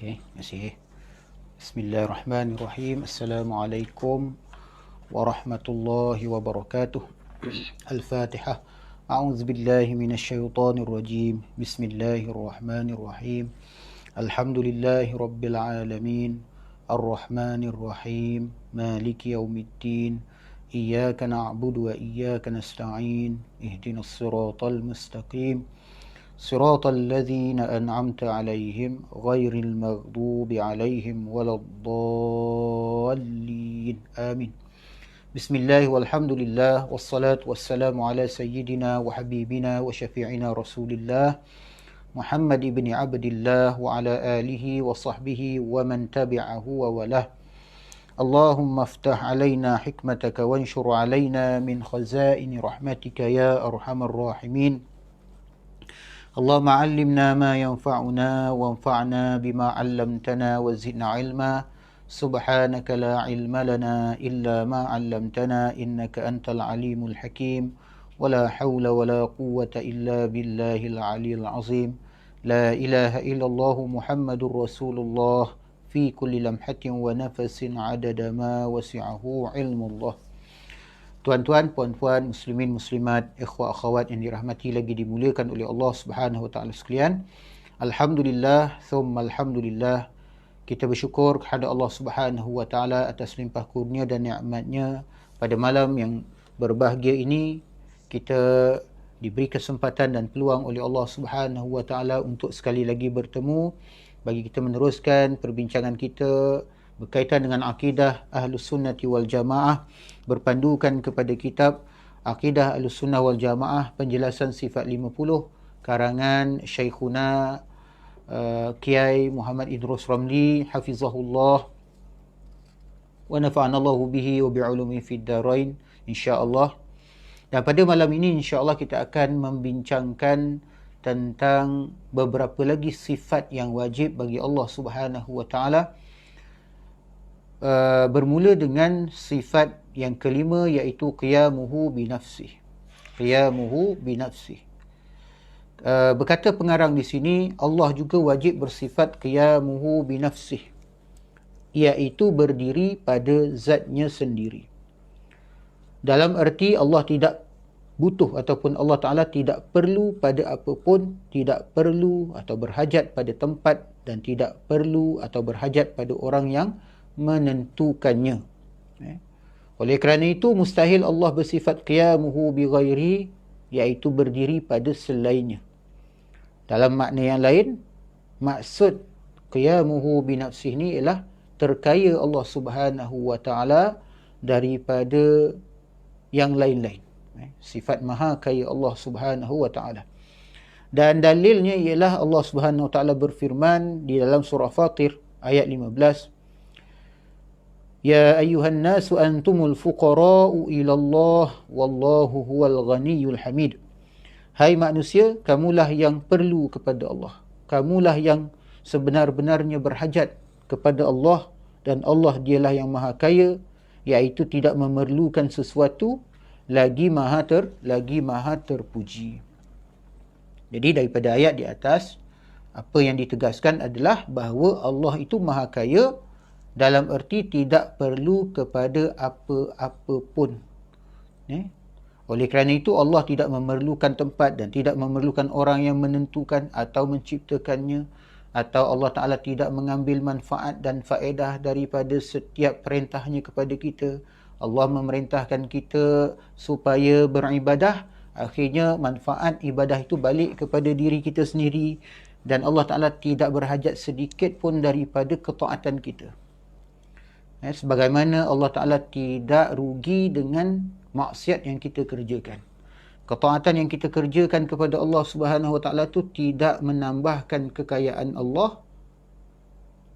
Okey, terima kasih. Bismillahirrahmanirrahim. Assalamualaikum warahmatullahi wabarakatuh. Al-Fatihah. A'udzu billahi minasyaitonir rajim. Bismillahirrahmanirrahim. Alhamdulillahi rabbil alamin. Ar-Rahmanir Rahim. Maliki yaumiddin. Iyyaka na'budu wa iyyaka nasta'in. Ihdinas siratal mustaqim. صراط الذين أنعمت عليهم غير المغضوب عليهم ولا الضالين آمين. بسم الله والحمد لله والصلاة والسلام على سيدنا وحبيبنا وشفيعنا رسول الله محمد بن عبد الله وعلى آله وصحبه ومن تبعه ووله. اللهم افتح علينا حكمتك وانشر علينا من خزائن رحمتك يا أرحم الراحمين. اللهم علمنا ما ينفعنا وانفعنا بما علمتنا وزدنا علما. سبحانك لا علم لنا إلا ما علمتنا إنك أنت العليم الحكيم. ولا حول ولا قوة إلا بالله العلي العظيم. لا إله إلا الله محمد رسول الله في كل لمحة ونفس عدد ما وسعه علم الله. Tuan-tuan, puan-puan, muslimin, muslimat, ikhwah, akhwat yang dirahmati lagi dimuliakan oleh Allah Subhanahu wa taala sekalian. Alhamdulillah, thumma alhamdulillah. Kita bersyukur kepada Allah Subhanahu wa taala atas limpah kurnia dan nikmat-Nya pada malam yang berbahagia ini. Kita diberi kesempatan dan peluang oleh Allah Subhanahu wa taala untuk sekali lagi bertemu bagi kita meneruskan perbincangan kita berkaitan dengan akidah Ahlus Sunnati wal Jamaah, berpandukan kepada kitab Akidah Ahlus Sunnah wal Jamaah, penjelasan sifat 50, karangan Syekhuna Kiai Muhammad Idrus Ramli hafizahullah wa nafa'anallahu bihi wa bi'ulumi fid darain insya-Allah. Dan pada malam ini insya-Allah kita akan membincangkan tentang beberapa lagi sifat yang wajib bagi Allah Subhanahu wa taala. Bermula dengan sifat yang kelima, iaitu qiyamuhu binafsih. Qiyamuhu binafsih. Berkata pengarang di sini, Allah juga wajib bersifat qiyamuhu binafsih, iaitu berdiri pada zatnya sendiri. Dalam erti Allah tidak butuh ataupun Allah Ta'ala tidak perlu pada apapun, tidak perlu atau berhajat pada tempat, dan tidak perlu atau berhajat pada orang yang menentukannya. Oleh kerana itu mustahil Allah bersifat qiyamuhu bi ghairi, iaitu berdiri pada selainnya. Dalam makna yang lain, maksud qiyamuhu bi nafsih ni ialah terkaya Allah Subhanahu wa taala daripada yang lain-lain. Sifat maha kaya Allah Subhanahu wa taala. Dan dalilnya ialah Allah Subhanahu wa taala berfirman di dalam surah Fatir ayat 15, Ya ayyuhan nasu antumul fuqara'u ilallah wallahu huwal ghaniyul hamid. Hai manusia, kamulah yang perlu kepada Allah. Kamulah yang sebenar-benarnya berhajat kepada Allah, dan Allah dialah yang maha kaya, iaitu tidak memerlukan sesuatu, lagi maha terpuji. Jadi daripada ayat di atas, apa yang ditegaskan adalah bahawa Allah itu maha kaya dalam erti tidak perlu kepada apa-apa pun. Oleh kerana itu Allah tidak memerlukan tempat dan tidak memerlukan orang yang menentukan atau menciptakannya, atau Allah Ta'ala tidak mengambil manfaat dan faedah daripada setiap perintahnya kepada kita. Allah memerintahkan kita supaya beribadah, akhirnya manfaat ibadah itu balik kepada diri kita sendiri, dan Allah Ta'ala tidak berhajat sedikit pun daripada ketaatan kita. Sebagaimana Allah Ta'ala tidak rugi dengan maksiat yang kita kerjakan. Ketaatan yang kita kerjakan kepada Allah Subhanahu wa taala itu tidak menambahkan kekayaan Allah,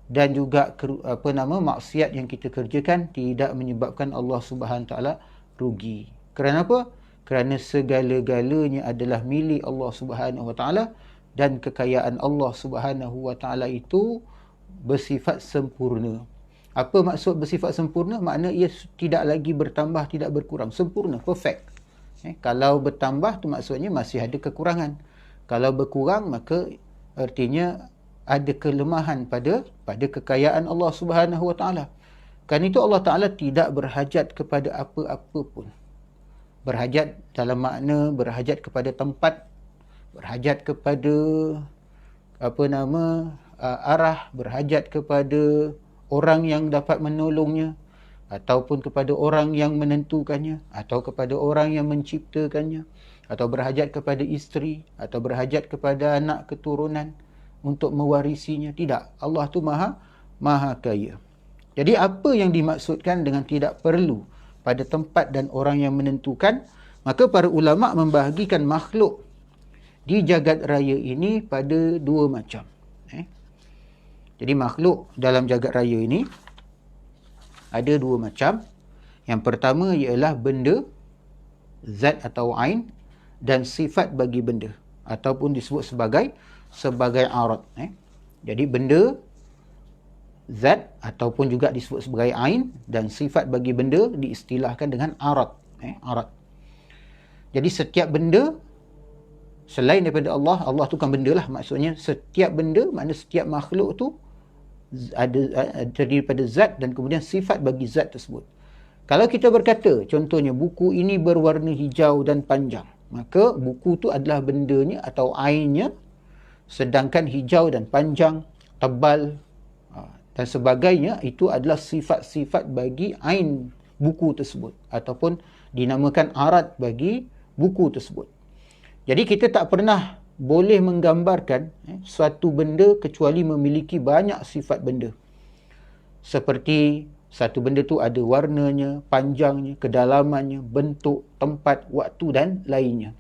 dan juga maksiat yang kita kerjakan tidak menyebabkan Allah Subhanahu wa taala rugi. Kerana apa? Kerana segala-galanya adalah milik Allah Subhanahu wa taala, dan kekayaan Allah Subhanahu wa taala itu bersifat sempurna. Apa maksud bersifat sempurna? Makna ia tidak lagi bertambah, tidak berkurang. Sempurna, perfect. Kalau bertambah tu maksudnya masih ada kekurangan. Kalau berkurang maka artinya ada kelemahan pada kekayaan Allah Subhanahu Wa Taala. Kerana itu Allah Taala tidak berhajat kepada apa-apa pun. Berhajat dalam makna berhajat kepada tempat, berhajat kepada arah, berhajat kepada orang yang dapat menolongnya, ataupun kepada orang yang menentukannya, atau kepada orang yang menciptakannya, atau berhajat kepada isteri, atau berhajat kepada anak keturunan untuk mewarisinya. Tidak, Allah tu maha kaya. Jadi apa yang dimaksudkan dengan tidak perlu pada tempat dan orang yang menentukan? Maka para ulama membahagikan makhluk di jagat raya ini pada dua macam. Jadi makhluk dalam jagat raya ini ada dua macam. Yang pertama ialah benda, zat atau ain, dan sifat bagi benda, ataupun disebut sebagai arad. Jadi benda, zat, ataupun juga disebut sebagai ain, dan sifat bagi benda diistilahkan dengan arad. Arad. Jadi setiap benda selain daripada Allah, Allah tu kan benda lah, maksudnya setiap benda, maknanya setiap makhluk tu terdiri daripada zat dan kemudian sifat bagi zat tersebut. Kalau kita berkata, contohnya buku ini berwarna hijau dan panjang, maka buku tu adalah bendanya atau ainnya, sedangkan hijau dan panjang, tebal dan sebagainya itu adalah sifat-sifat bagi ain buku tersebut, ataupun dinamakan arad bagi buku tersebut. Jadi kita tak pernah boleh menggambarkan suatu benda kecuali memiliki banyak sifat benda. Seperti satu benda tu ada warnanya, panjangnya, kedalamannya, bentuk, tempat, waktu dan lainnya.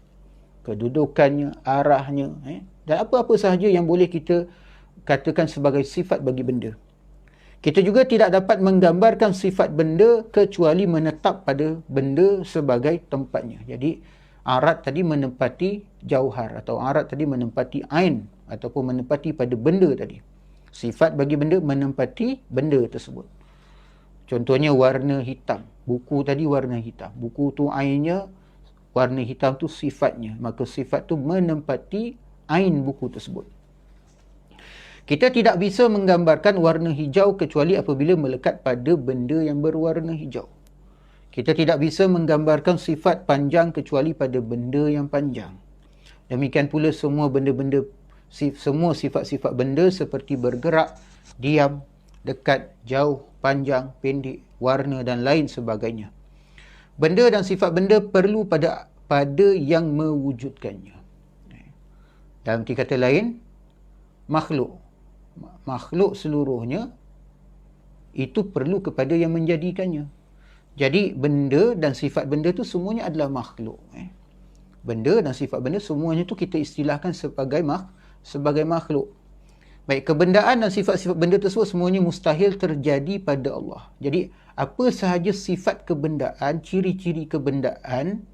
Kedudukannya, arahnya, dan apa-apa sahaja yang boleh kita katakan sebagai sifat bagi benda. Kita juga tidak dapat menggambarkan sifat benda kecuali menetap pada benda sebagai tempatnya. Jadi arad tadi menempati jauhar, atau arad tadi menempati ain, ataupun menempati pada benda tadi. Sifat bagi benda menempati benda tersebut. Contohnya warna hitam. Buku tadi warna hitam. Buku tu ainnya, warna hitam tu sifatnya. Maka sifat tu menempati ain buku tersebut. Kita tidak bisa menggambarkan warna hijau kecuali apabila melekat pada benda yang berwarna hijau. Kita tidak bisa menggambarkan sifat panjang kecuali pada benda yang panjang. Demikian pula semua benda-benda, semua sifat-sifat benda seperti bergerak, diam, dekat, jauh, panjang, pendek, warna dan lain sebagainya. Benda dan sifat benda perlu pada yang mewujudkannya. Dalam kata lain, makhluk seluruhnya itu perlu kepada yang menjadikannya. Jadi benda dan sifat benda tu semuanya adalah makhluk. Benda dan sifat benda semuanya tu kita istilahkan sebagai makhluk. Baik, kebendaan dan sifat-sifat benda tersebut semuanya mustahil terjadi pada Allah. Jadi apa sahaja sifat kebendaan, ciri-ciri kebendaan,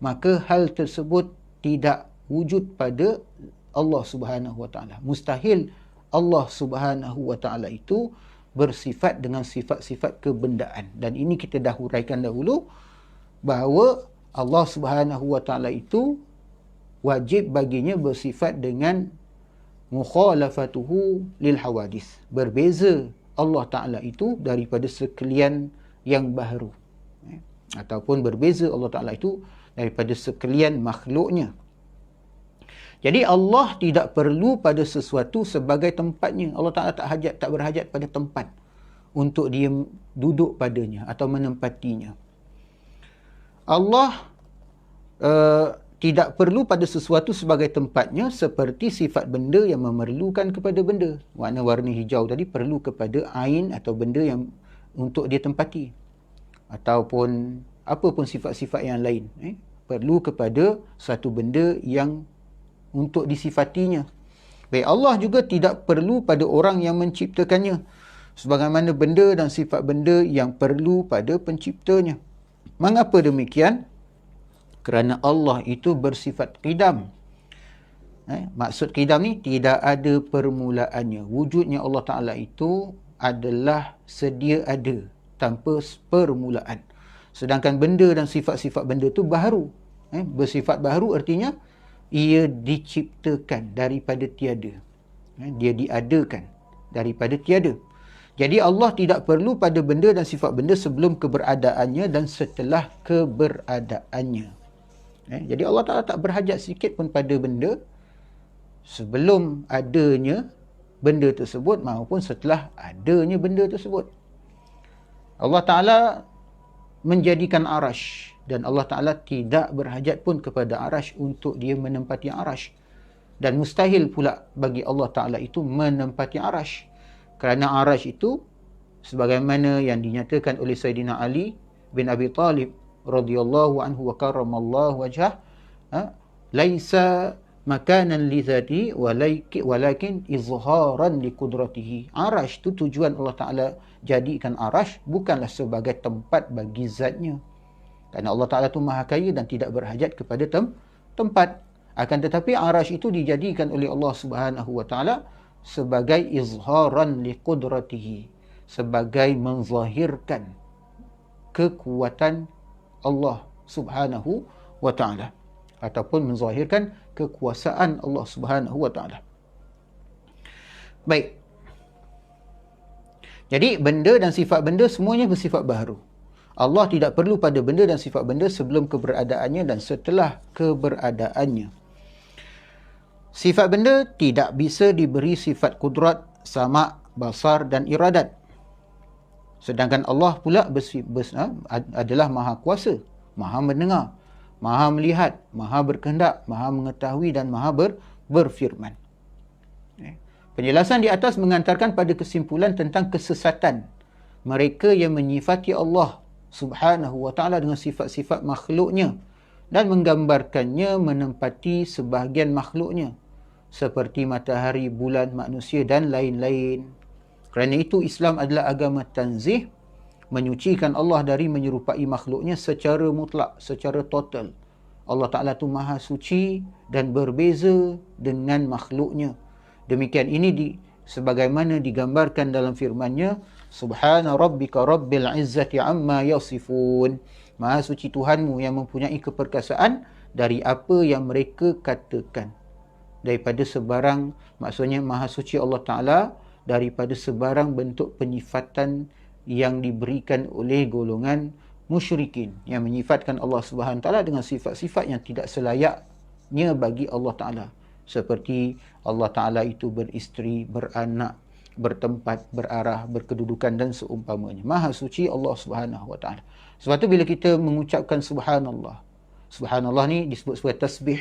maka hal tersebut tidak wujud pada Allah Subhanahu Wa Taala. Mustahil Allah Subhanahu Wa Taala itu bersifat dengan sifat-sifat kebendaan. Dan ini kita dah huraikan dahulu bahawa Allah Subhanahu Wa Taala itu wajib baginya bersifat dengan mukhalafatuhu lil hawadis. Berbeza Allah Taala itu daripada sekalian yang baharu. Ataupun berbeza Allah Taala itu daripada sekalian makhluknya. Jadi Allah tidak perlu pada sesuatu sebagai tempatnya. Allah Ta'ala tak berhajat pada tempat untuk dia duduk padanya atau menempatinya. Allah tidak perlu pada sesuatu sebagai tempatnya seperti sifat benda yang memerlukan kepada benda. Warna hijau tadi perlu kepada ain atau benda yang untuk dia tempati. Ataupun apa pun sifat-sifat yang lain. Perlu kepada satu benda yang untuk disifatinya. Baik, Allah juga tidak perlu pada orang yang menciptakannya, sebagaimana benda dan sifat benda yang perlu pada penciptanya. Mengapa demikian? Kerana Allah itu bersifat qidam. Maksud qidam ni tidak ada permulaannya. Wujudnya Allah Ta'ala itu adalah sedia ada, tanpa permulaan. Sedangkan benda dan sifat-sifat benda itu baharu. Bersifat baharu artinya ia diciptakan daripada tiada. Dia diadakan daripada tiada. Jadi Allah tidak perlu pada benda dan sifat benda sebelum keberadaannya dan setelah keberadaannya. Jadi Allah Ta'ala tak berhajat sikit pun pada benda sebelum adanya benda tersebut maupun setelah adanya benda tersebut. Allah Ta'ala menjadikan arash dan Allah Ta'ala tidak berhajat pun kepada arash untuk dia menempati arash. Dan mustahil pula bagi Allah Ta'ala itu menempati arash. Kerana arash itu sebagaimana yang dinyatakan oleh Sayyidina Ali bin Abi Talib radhiyallahu anhu wa karramallahu wajhah, laisa makanan li dhati walakin izharan li qudratihi. Arash tu tujuan Allah Ta'ala jadikan arash bukanlah sebagai tempat bagi zatnya. Kerana Allah Ta'ala tu maha kaya dan tidak berhajat kepada tempat. Akan tetapi arash itu dijadikan oleh Allah Subhanahu wa Ta'ala sebagai izharan li qudratihi, sebagai menzahirkan kekuatan Allah Subhanahu wa Ta'ala ataupun menzahirkan kekuasaan Allah Subhanahu wa Ta'ala. Baik. Jadi benda dan sifat benda semuanya bersifat baharu. Allah tidak perlu pada benda dan sifat benda sebelum keberadaannya dan setelah keberadaannya. Sifat benda tidak bisa diberi sifat kudrat, sama', basar dan iradat. Sedangkan Allah pula adalah maha kuasa, maha mendengar, maha melihat, maha berkehendak, maha mengetahui dan maha berfirman. Penjelasan di atas mengantarkan pada kesimpulan tentang kesesatan mereka yang menyifati Allah Subhanahu wa Ta'ala dengan sifat-sifat makhluknya dan menggambarkannya menempati sebahagian makhluknya seperti matahari, bulan, manusia dan lain-lain. Kerana itu Islam adalah agama tanzih, menyucikan Allah dari menyerupai makhluknya secara mutlak, secara total. Allah Ta'ala tu maha suci dan berbeza dengan makhluknya. Demikian ini sebagaimana digambarkan dalam firman-Nya, Subhana rabbika rabbil izzati amma yasifun. Maha suci Tuhanmu yang mempunyai keperkasaan dari apa yang mereka katakan. Daripada sebarang, maksudnya maha suci Allah Ta'ala daripada sebarang bentuk penyifatan yang diberikan oleh golongan musyrikin yang menyifatkan Allah Subhanahu Ta'ala dengan sifat-sifat yang tidak selayaknya bagi Allah Ta'ala. Seperti Allah Ta'ala itu beristeri, beranak, bertempat, berarah, berkedudukan dan seumpamanya. Maha suci Allah Subhanahu Wa Ta'ala. Sebab tu bila kita mengucapkan subhanallah, subhanallah ni disebut sebagai tasbih.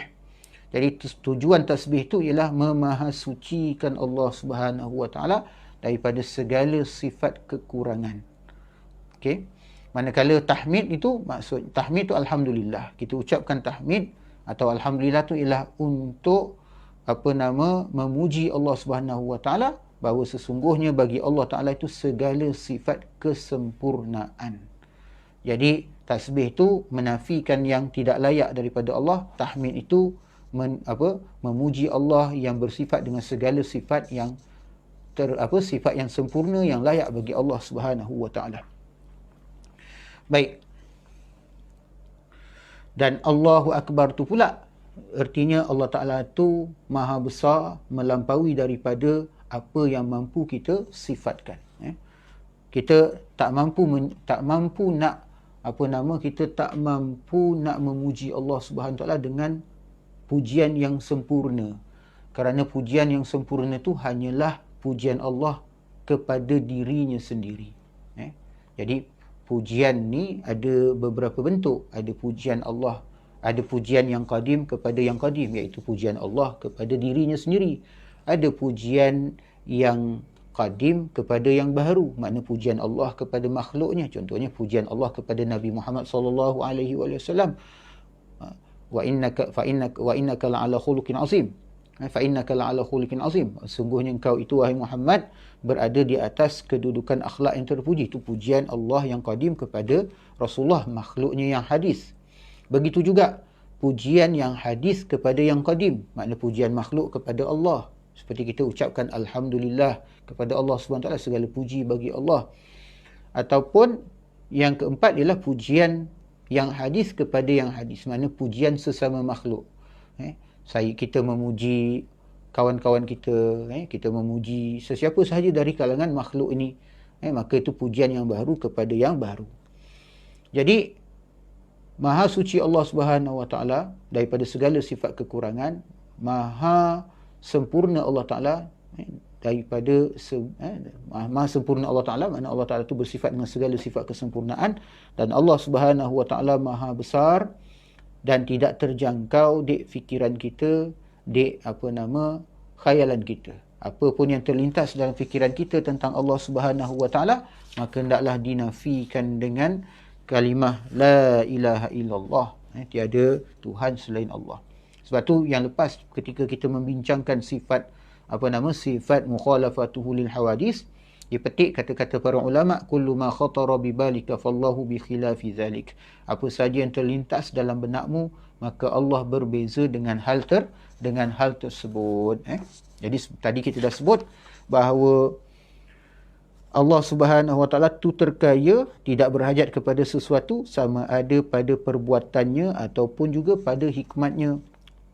Jadi tujuan tasbih itu ialah memahasucikan Allah Subhanahu Wa Ta'ala daripada segala sifat kekurangan. Okey. Manakala tahmid itu, maksud tahmid itu alhamdulillah. Kita ucapkan tahmid atau alhamdulillah tu ialah untuk memuji Allah Subhanahu Wa Ta'ala bahawa sesungguhnya bagi Allah Ta'ala itu segala sifat kesempurnaan. Jadi tasbih itu menafikan yang tidak layak daripada Allah. Tahmid itu memuji Allah yang bersifat dengan segala sifat yang sifat yang sempurna yang layak bagi Allah Subhanahu wa Ta'ala. Baik. Dan Allahu Akbar tu pula artinya Allah Ta'ala tu maha besar, melampaui daripada apa yang mampu kita sifatkan. Kita tak mampu nak kita tak mampu nak memuji Allah Subhanahu Wa Ta'ala dengan pujian yang sempurna. Kerana pujian yang sempurna itu hanyalah pujian Allah kepada dirinya sendiri. Jadi pujian ni ada beberapa bentuk. Ada pujian Allah, ada pujian yang qadim kepada yang qadim, iaitu pujian Allah kepada dirinya sendiri. Ada pujian yang qadim kepada yang baharu, makna pujian Allah kepada makhluknya. Contohnya pujian Allah kepada Nabi Muhammad sallallahu alaihi wasallam. Wa innaka la'ala khuluqin azim. Fa innaka la'ala khuluqin azim. Sungguhnya engkau itu wahai Muhammad berada di atas kedudukan akhlak yang terpuji. Itu pujian Allah yang qadim kepada Rasulullah, makhluknya yang hadis. Begitu juga pujian yang hadis kepada yang qadim, makna pujian makhluk kepada Allah. Seperti kita ucapkan alhamdulillah kepada Allah SWT, segala puji bagi Allah. Ataupun yang keempat ialah pujian yang hadis kepada yang hadis, makna pujian sesama makhluk. Kita memuji kawan-kawan kita, kita memuji sesiapa sahaja dari kalangan makhluk ini, maka itu pujian yang baru kepada yang baru. Jadi Maha suci Allah Subhanahu Wa Taala daripada segala sifat kekurangan, maha sempurna Allah Taala daripada maha sempurna Allah Taala, makna Allah Taala itu bersifat dengan segala sifat kesempurnaan, dan Allah Subhanahu Wa Taala maha besar dan tidak terjangkau di fikiran kita, di khayalan kita. Apa pun yang terlintas dalam fikiran kita tentang Allah Subhanahu Wa Taala, maka hendaklah dinafikan dengan kalimah la ilaha illallah, tiada Tuhan selain Allah. Sebab tu yang lepas ketika kita membincangkan sifat sifat mukhalafatuhu lil hawadis, dipetik kata-kata para ulama, kullu ma khatara bi balika fallahu bi khilafi zalik. Apa saja yang terlintas dalam benakmu, maka Allah berbeza dengan hal tersebut. Jadi tadi kita dah sebut bahawa Allah Subhanahu Wa Taala tu terkaya, tidak berhajat kepada sesuatu, sama ada pada perbuatannya ataupun juga pada hikmatnya.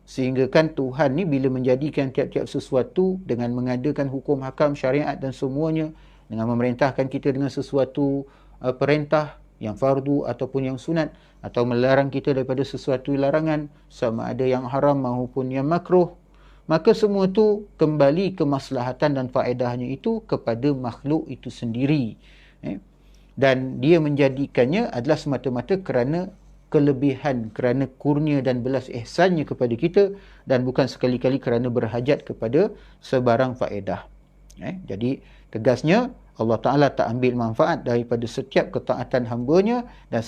Sehingga kan Tuhan ni bila menjadikan tiap-tiap sesuatu dengan mengadakan hukum hakam syariat dan semuanya, dengan memerintahkan kita dengan sesuatu perintah yang fardu ataupun yang sunat, atau melarang kita daripada sesuatu larangan, sama ada yang haram maupun yang makruh, maka semua tu kembali kemaslahatan dan faedahnya itu kepada makhluk itu sendiri. Dan dia menjadikannya adalah semata-mata kerana kelebihan, kerana kurnia dan belas ihsannya kepada kita, dan bukan sekali-kali kerana berhajat kepada sebarang faedah. Jadi tegasnya Allah Ta'ala tak ambil manfaat daripada setiap ketaatan hambanya, dan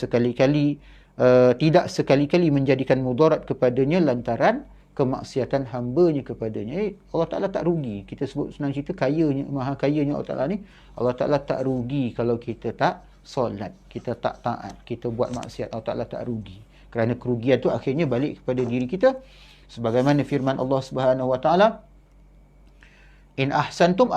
tidak sekali-kali menjadikan mudarat kepadanya lantaran kemaksiatan hambanya kepadanya. Allah Ta'ala tak rugi. Kita sebut senang cerita, kayanya, maha kayanya Allah Ta'ala ni. Allah Ta'ala tak rugi kalau kita tak solat, kita tak taat, kita buat maksiat. Allah Ta'ala tak rugi. Kerana kerugian tu akhirnya balik kepada diri kita. Sebagaimana firman Allah Subhanahu Wa Ta'ala, in ahsantum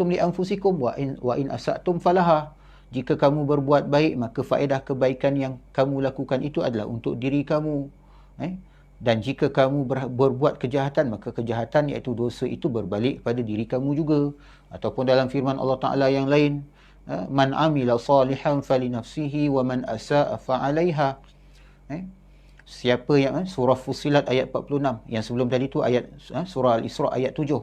li anfusikum wa in asatum falaha. Jika kamu berbuat baik, maka faedah kebaikan yang kamu lakukan itu adalah untuk diri kamu. Dan jika kamu berbuat kejahatan, maka kejahatan iaitu dosa itu berbalik pada diri kamu juga. Ataupun dalam firman Allah Ta'ala yang lain, man amila salihan falinafsihi wa man asa'a fa'alaiha. Siapa yang surah Fussilat ayat 46, yang sebelum tadi tu ayat surah Al-Isra ayat 7.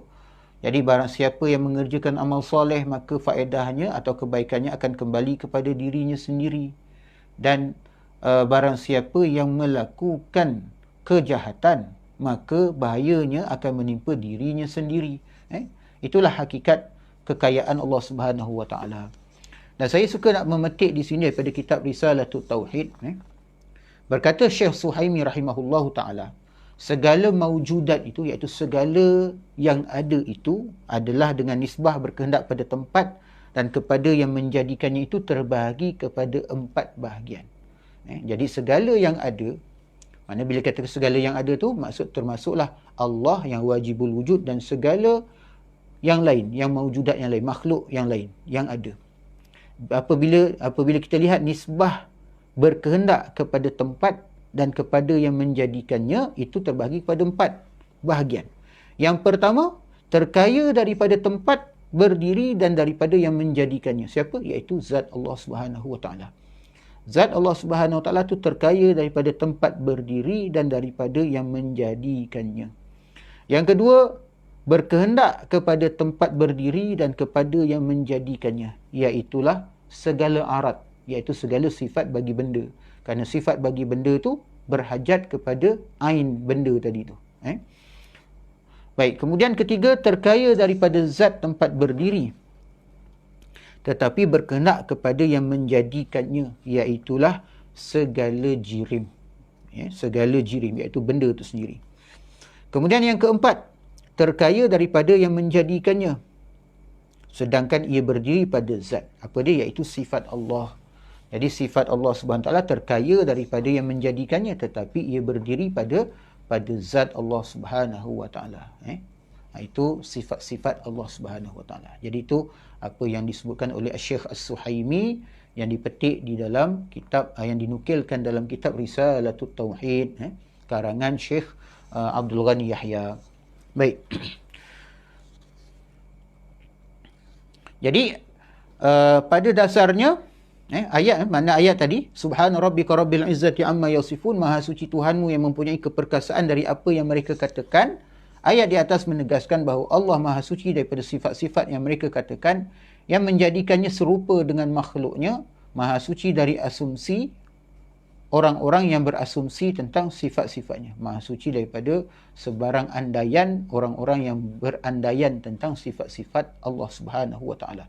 Jadi barang siapa yang mengerjakan amal soleh, maka faedahnya atau kebaikannya akan kembali kepada dirinya sendiri. Dan barang siapa yang melakukan kejahatan, maka bahayanya akan menimpa dirinya sendiri. Itulah hakikat kekayaan Allah Subhanahu Wa Taala. Dan saya suka nak memetik di sini daripada kitab Risalatut Tauhid. Berkata Syekh Suhaimi rahimahullahu taala, segala maujudat itu, iaitu segala yang ada itu, adalah dengan nisbah berkehendak pada tempat dan kepada yang menjadikannya itu terbahagi kepada 4 bahagian. Jadi segala yang ada, mana bila kata segala yang ada tu, maksud termasuklah Allah yang wajibul wujud dan segala yang lain, yang maujudat yang lain, makhluk yang lain yang ada. Apabila kita lihat nisbah berkehendak kepada tempat dan kepada yang menjadikannya, itu terbahagi kepada 4 bahagian. Yang pertama, terkaya daripada tempat berdiri dan daripada yang menjadikannya. Siapa? Iaitu zat Allah Subhanahu Wa Taala. Zat Allah Subhanahu Wa Taala itu terkaya daripada tempat berdiri dan daripada yang menjadikannya. Yang kedua, berkehendak kepada tempat berdiri dan kepada yang menjadikannya, iaitulah segala arat, iaitu segala sifat bagi benda. Kerana sifat bagi benda tu berhajat kepada ain benda tadi tu. Baik, kemudian ketiga, terkaya daripada zat tempat berdiri, tetapi berkehendak kepada yang menjadikannya, iaitulah segala jirim. Segala jirim, iaitu benda itu sendiri. Kemudian yang keempat, terkaya daripada yang menjadikannya, sedangkan ia berdiri pada zat. Apa dia? Iaitu sifat Allah. Jadi sifat Allah Subhanahu Wa Taala terkaya daripada yang menjadikannya, tetapi ia berdiri pada zat Allah Subhanahu Wa Taala. Itu sifat-sifat Allah Subhanahu Wa Taala. Jadi itu apa yang disebutkan oleh Syekh As-Suhaimi, yang dipetik di dalam kitab, yang dinukilkan dalam kitab Risalatut Tauhid, karangan Syekh Abdul Ghani Yahya. Baik. Jadi pada dasarnya mana ayat tadi, subhana rabbika rabbil izzati amma yasifun, maha suci Tuhanmu yang mempunyai keperkasaan dari apa yang mereka katakan. Ayat di atas menegaskan bahawa Allah maha suci daripada sifat-sifat yang mereka katakan yang menjadikannya serupa dengan makhluknya, maha suci dari asumsi orang-orang yang berasumsi tentang sifat-sifatnya, maha suci daripada sebarang andaian orang-orang yang berandaian tentang sifat-sifat Allah Subhanahu wa taala.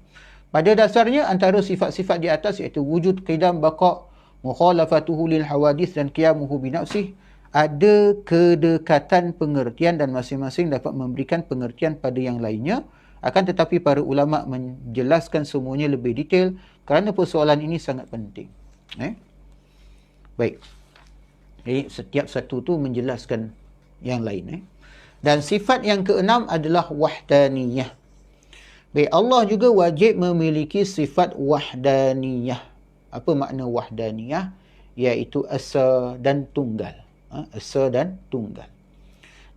Pada dasarnya antara sifat-sifat di atas iaitu wujud, qidam, baqa', mukhalafatuhu lil hawadith dan qiyamuhu bi nafsih, ada kedekatan pengertian dan masing-masing dapat memberikan pengertian pada yang lainnya. Akan tetapi para ulama menjelaskan semuanya lebih detail kerana persoalan ini sangat penting. Baik. Jadi setiap satu tu menjelaskan yang lain. Dan sifat yang keenam adalah wahdaniyah. Baik, Allah juga wajib memiliki sifat wahdaniyah. Apa makna wahdaniyah? Iaitu esa dan tunggal. Esa dan tunggal.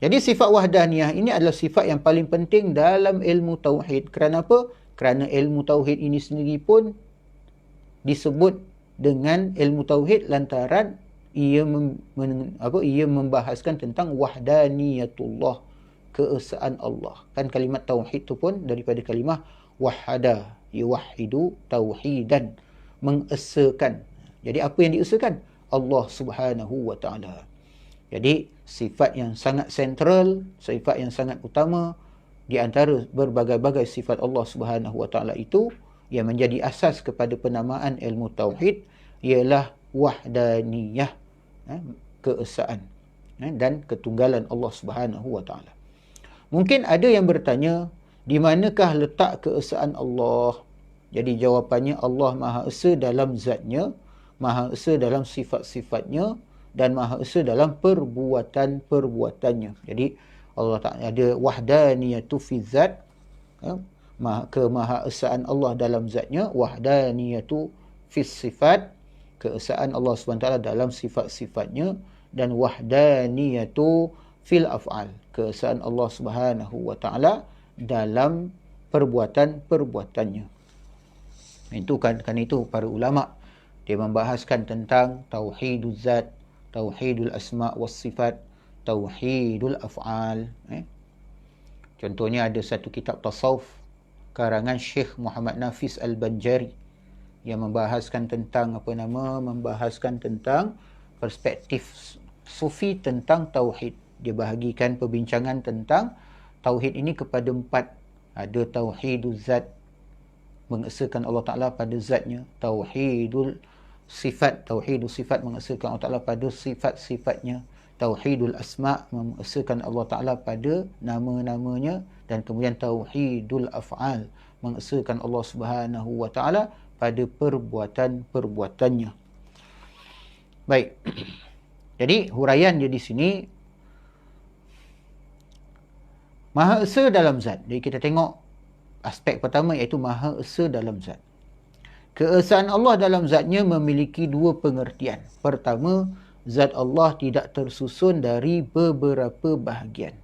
Jadi sifat wahdaniyah ini adalah sifat yang paling penting dalam ilmu tauhid. Kerana apa? Kerana ilmu tauhid ini sendiri pun disebut dengan ilmu tauhid lantaran ia membahaskan tentang wahdaniyatullah, keesaan Allah. Kan kalimat tauhid tu pun daripada kalimah wahada, yuwahhidu tauhidan, mengesakan. Jadi apa yang diesakan? Allah Subhanahu wa taala. Jadi sifat yang sangat sentral, sifat yang sangat utama di antara berbagai-bagai sifat Allah Subhanahu wa taala itu yang menjadi asas kepada penamaan ilmu tauhid ialah wahdaniyah, keesaan dan ketunggalan Allah Subhanahu wa taala. Mungkin ada yang bertanya, di manakah letak keesaan Allah? Jadi jawapannya, Allah Maha Esa dalam zatnya, Maha Esa dalam sifat-sifatnya, dan Maha Esa dalam perbuatan-perbuatannya. Jadi Allah Ta'ala ada wahdaniyatu fi zat, kemahaesaan Allah dalam zatnya, wahdaniyatu fi sifat, keesaan Allah SWT dalam sifat-sifatnya, dan wahdaniyatu fil af'al, keesaan Allah Subhanahu wa taala dalam perbuatan-perbuatannya. Itu kan itu para ulama dia membahaskan tentang tauhidul zat, tauhidul asma was sifat, tauhidul af'al. Contohnya ada satu kitab tasawuf karangan Syekh Muhammad Nafis Al-Banjari yang membahaskan tentang membahaskan tentang perspektif sufi tentang tauhid. Dia bahagikan perbincangan tentang tauhid ini kepada 4. Ada tauhidul zat, mengesakan Allah Ta'ala pada zatnya. Tauhidul sifat, mengesakan Allah Ta'ala pada sifat-sifatnya. Tauhidul asma', mengesakan Allah Ta'ala pada nama-namanya. Dan kemudian tauhidul af'al, mengesakan Allah Subhanahu wa taala pada perbuatan-perbuatannya. Baik. Jadi huraian dia di sini, Maha Esa dalam zat. Jadi kita tengok aspek pertama iaitu Maha Esa dalam zat. Keesaan Allah dalam zatnya memiliki 2 pengertian. Pertama, zat Allah tidak tersusun dari beberapa bahagian.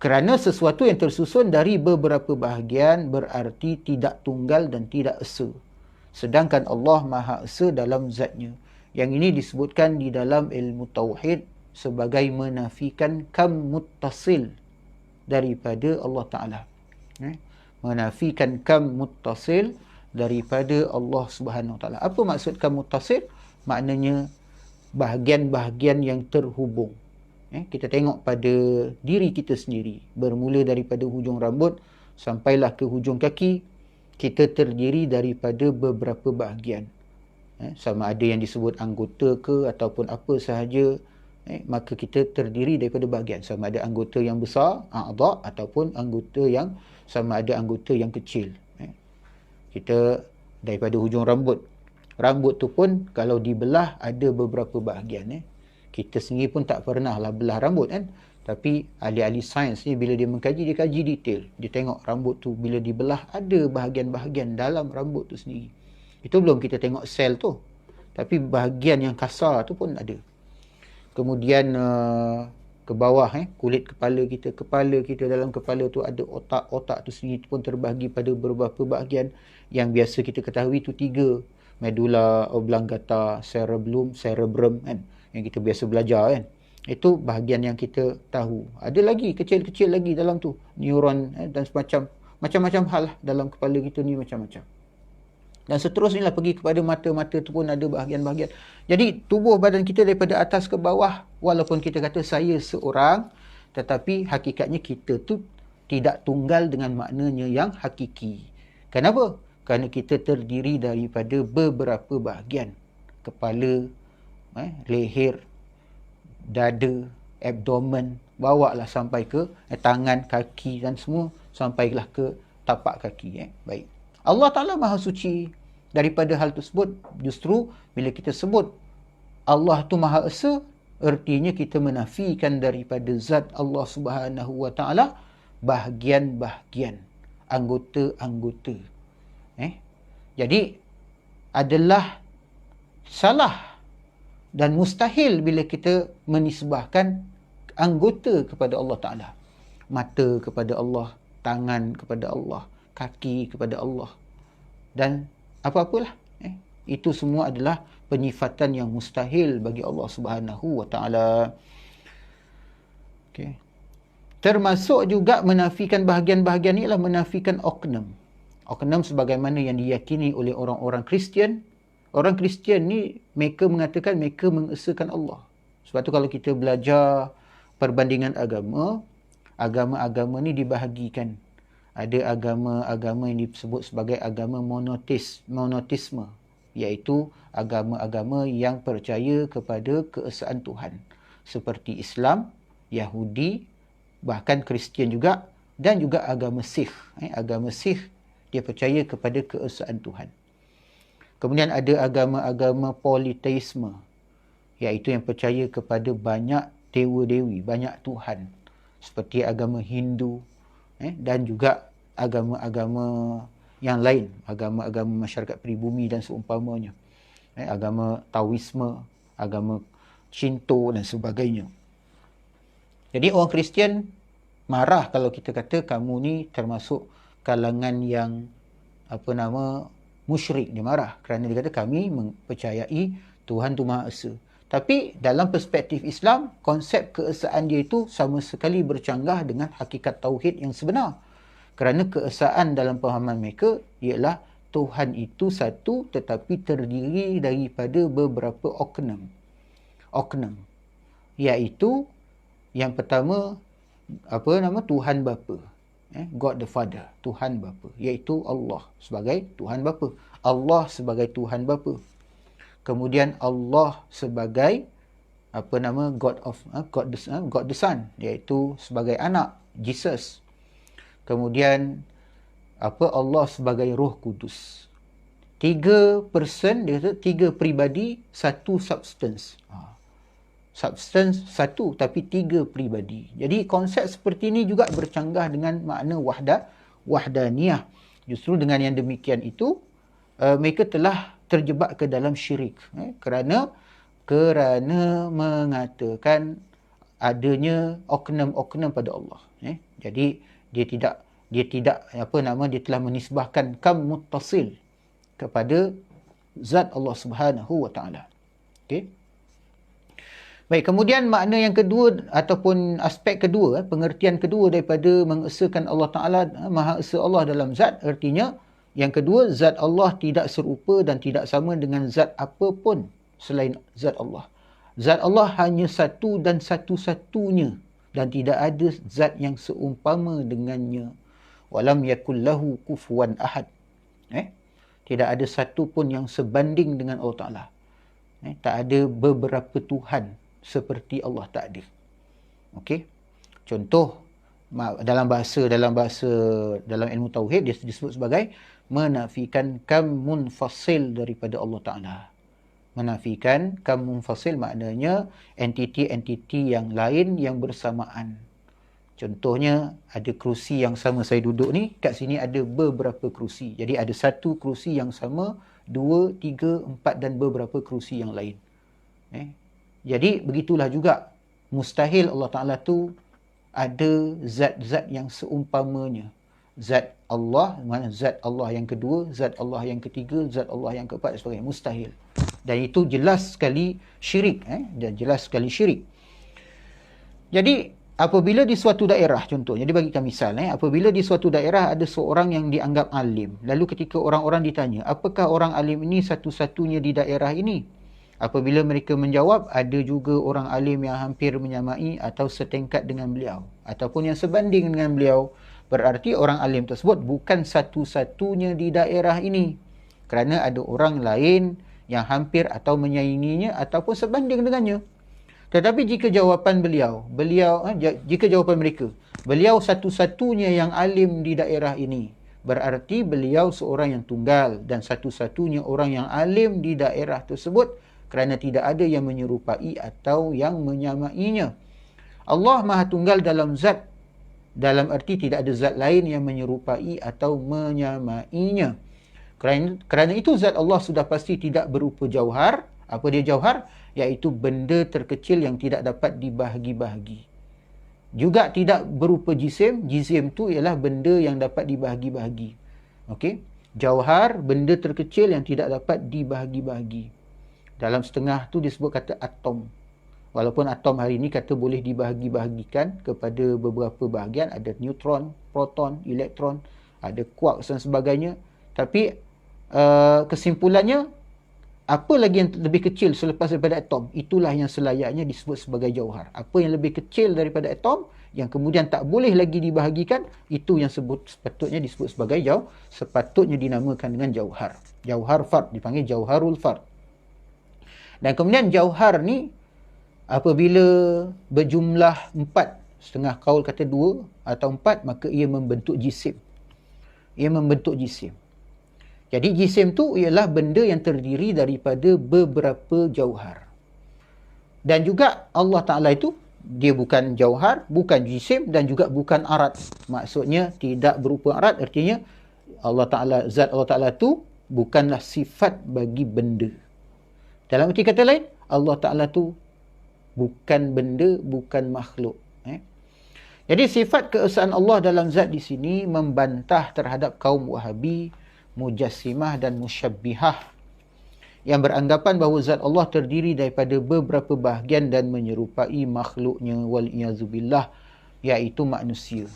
Kerana sesuatu yang tersusun dari beberapa bahagian berarti tidak tunggal dan tidak esa. Sedangkan Allah Maha Esa dalam zatnya. Yang ini disebutkan di dalam ilmu tauhid sebagai menafikan kam muttasil daripada Allah Ta'ala. Menafikan kam muttasil daripada Allah Subhanahu Wa Ta'ala. Apa maksud kam muttasil? Maknanya bahagian-bahagian yang terhubung. Kita tengok pada diri kita sendiri. Bermula daripada hujung rambut sampailah ke hujung kaki, kita terdiri daripada beberapa bahagian. Sama ada yang disebut anggota ke ataupun apa sahaja, maka kita terdiri daripada bahagian. Sama ada anggota yang besar, a'dha', ataupun anggota yang sama ada anggota yang kecil. Kita daripada hujung rambut. Rambut tu pun kalau dibelah ada beberapa bahagian. Kita sendiri pun tak pernah lah belah rambut kan. Tapi ahli-ahli sains ni bila dia mengkaji, dia kaji detail. Dia tengok rambut tu bila dibelah ada bahagian-bahagian dalam rambut tu sendiri. Itu belum kita tengok sel tu. Tapi bahagian yang kasar tu pun ada. Kemudian ke bawah, kulit kepala kita, dalam kepala tu ada otak tu sendiri pun terbahagi pada beberapa bahagian yang biasa kita ketahui tu 3, medulla oblongata, cerebrum kan, yang kita biasa belajar kan. Itu bahagian yang kita tahu. Ada lagi kecil-kecil lagi dalam tu, neuron dan macam-macam hal lah dalam kepala kita ni, macam-macam. Dan seterusnya lah pergi kepada mata tu pun ada bahagian-bahagian. Jadi tubuh badan kita daripada atas ke bawah, walaupun kita kata saya seorang, tetapi hakikatnya kita tu tidak tunggal dengan maknanya yang hakiki. Kenapa? Kerana kita terdiri daripada beberapa bahagian. Kepala, leher, dada, abdomen, bawalah sampai ke tangan, kaki dan semua, sampailah ke tapak kaki. Baik. Allah Ta'ala Maha Suci daripada hal tersebut. Justru bila kita sebut Allah tu Maha Esa, artinya kita menafikan daripada zat Allah Subhanahu Wa Ta'ala bahagian-bahagian, anggota-anggota. Jadi adalah salah dan mustahil bila kita menisbahkan anggota kepada Allah Ta'ala. Mata kepada Allah, tangan kepada Allah, kaki kepada Allah, dan apa-apalah. Itu semua adalah penyifatan yang mustahil bagi Allah Subhanahu Wa Ta'ala. Okay. Termasuk juga menafikan bahagian-bahagian ni adalah menafikan oknum. Oknum sebagaimana yang diyakini oleh orang-orang Kristian. Orang Kristian ni mereka mengatakan mereka mengesakan Allah. Sebab tu kalau kita belajar perbandingan agama, agama-agama ni dibahagikan. Ada agama-agama yang disebut sebagai agama monotisme, iaitu agama-agama yang percaya kepada keesaan Tuhan, seperti Islam, Yahudi, bahkan Kristian juga, dan juga agama Sikh. Agama Sikh dia percaya kepada keesaan Tuhan. Kemudian ada agama-agama politeisme, iaitu yang percaya kepada banyak dewa-dewi, banyak Tuhan, seperti agama Hindu, dan juga agama-agama yang lain, agama-agama masyarakat peribumi dan seumpamanya, agama Taoisme, agama Shinto dan sebagainya. Jadi orang Kristian marah kalau kita kata kamu ni termasuk kalangan yang musyrik. Dia marah kerana dia kata kami mempercayai Tuhan tu Maha Esa. Tapi dalam perspektif Islam, konsep keesaan dia itu sama sekali bercanggah dengan hakikat tauhid yang sebenar. Kerana keesaan dalam pemahaman mereka ialah Tuhan itu satu tetapi terdiri daripada beberapa oknum. Iaitu yang pertama Tuhan Bapa. God the Father, Tuhan Bapa, iaitu Allah sebagai Tuhan Bapa. Allah sebagai Tuhan Bapa. Kemudian Allah sebagai God the Son, iaitu sebagai anak, Jesus. Kemudian Allah sebagai Roh Kudus. 3 person, dia kata 3 peribadi, 1 substance. Substance 1 tapi 3 peribadi. Jadi konsep seperti ini juga bercanggah dengan makna wahdaniyah. Justru dengan yang demikian itu mereka telah terjebak ke dalam syirik, kerana mengatakan adanya oknum-oknum pada Allah. Jadi dia telah menisbahkan kam muttasil kepada zat Allah Subhanahu Wa Ta'ala. Okey. Baik, kemudian makna yang kedua ataupun aspek kedua, pengertian kedua daripada mengesakan Allah Ta'ala, Maha Esa Allah dalam zat, artinya yang kedua, zat Allah tidak serupa dan tidak sama dengan zat apapun selain zat Allah. Zat Allah hanya satu dan satu-satunya dan tidak ada zat yang seumpama dengannya. Walam yakul lahu kufuwan ahad. Tidak ada satu pun yang sebanding dengan Allah Ta'ala. Tak ada beberapa Tuhan seperti Allah, tak ada. Okey. Contoh dalam ilmu tauhid dia disebut sebagai menafikan kam munfasil daripada Allah Ta'ala. Menafikan kam munfasil maknanya entiti-entiti yang lain yang bersamaan. Contohnya ada kerusi yang sama saya duduk ni, kat sini ada beberapa kerusi. Jadi ada satu kerusi yang sama, 2, 3, 4 dan beberapa kerusi yang lain. Jadi begitulah juga mustahil Allah Ta'ala tu ada zat-zat yang seumpamanya. Zat Allah, mana zat Allah yang kedua, zat Allah yang ketiga, zat Allah yang keempat dan sebagainya. Mustahil. Dan itu jelas sekali syirik. Dan jelas sekali syirik. Jadi, apabila di suatu daerah, contoh, jadi bagikan misal, apabila di suatu daerah ada seorang yang dianggap alim, lalu ketika orang-orang ditanya, apakah orang alim ini satu-satunya di daerah ini? Apabila mereka menjawab, ada juga orang alim yang hampir menyamai atau setingkat dengan beliau, ataupun yang sebanding dengan beliau, berarti orang alim tersebut bukan satu-satunya di daerah ini. Kerana ada orang lain yang hampir atau menyainginya ataupun sebanding dengannya. Tetapi jika jawapan jika jawapan mereka, beliau satu-satunya yang alim di daerah ini, berarti beliau seorang yang tunggal dan satu-satunya orang yang alim di daerah tersebut, kerana tidak ada yang menyerupai atau yang menyamainya. Allah Maha Tunggal dalam zat, dalam arti tidak ada zat lain yang menyerupai atau menyamainya. Kerana itu zat Allah sudah pasti tidak berupa jauhar. Apa dia jauhar? Iaitu benda terkecil yang tidak dapat dibahagi-bahagi. Juga tidak berupa jisim. Jisim tu ialah benda yang dapat dibahagi-bahagi. Okey? Jauhar, benda terkecil yang tidak dapat dibahagi-bahagi. Dalam setengah tu disebut kata atom. Walaupun atom hari ini kata boleh dibahagi-bahagikan kepada beberapa bahagian. Ada neutron, proton, elektron, ada quarks dan sebagainya. Tapi kesimpulannya, apa lagi yang lebih kecil selepas daripada atom? Itulah yang selayaknya disebut sebagai jauhar. Apa yang lebih kecil daripada atom, yang kemudian tak boleh lagi dibahagikan, itu yang sepatutnya disebut sebagai sepatutnya dinamakan dengan jauhar. Jauhar fard, dipanggil jauharul fard. Dan kemudian jauhar ni, apabila berjumlah 4, setengah kaul kata 2 atau 4, maka ia membentuk jisim. Ia membentuk jisim. Jadi jisim tu ialah benda yang terdiri daripada beberapa jauhar. Dan juga Allah Ta'ala itu, dia bukan jauhar, bukan jisim dan juga bukan arat. Maksudnya tidak berupa arat, artinya Allah Ta'ala, zat Allah Ta'ala tu bukanlah sifat bagi benda. Dalam arti kata lain, Allah Ta'ala tu bukan benda, bukan makhluk. Jadi sifat keesaan Allah dalam zat di sini membantah terhadap kaum Wahabi, Mujassimah dan Musyabbihah yang beranggapan bahawa zat Allah terdiri daripada beberapa bahagian dan menyerupai makhluknya, wal-iyazubillah, iaitu manusia.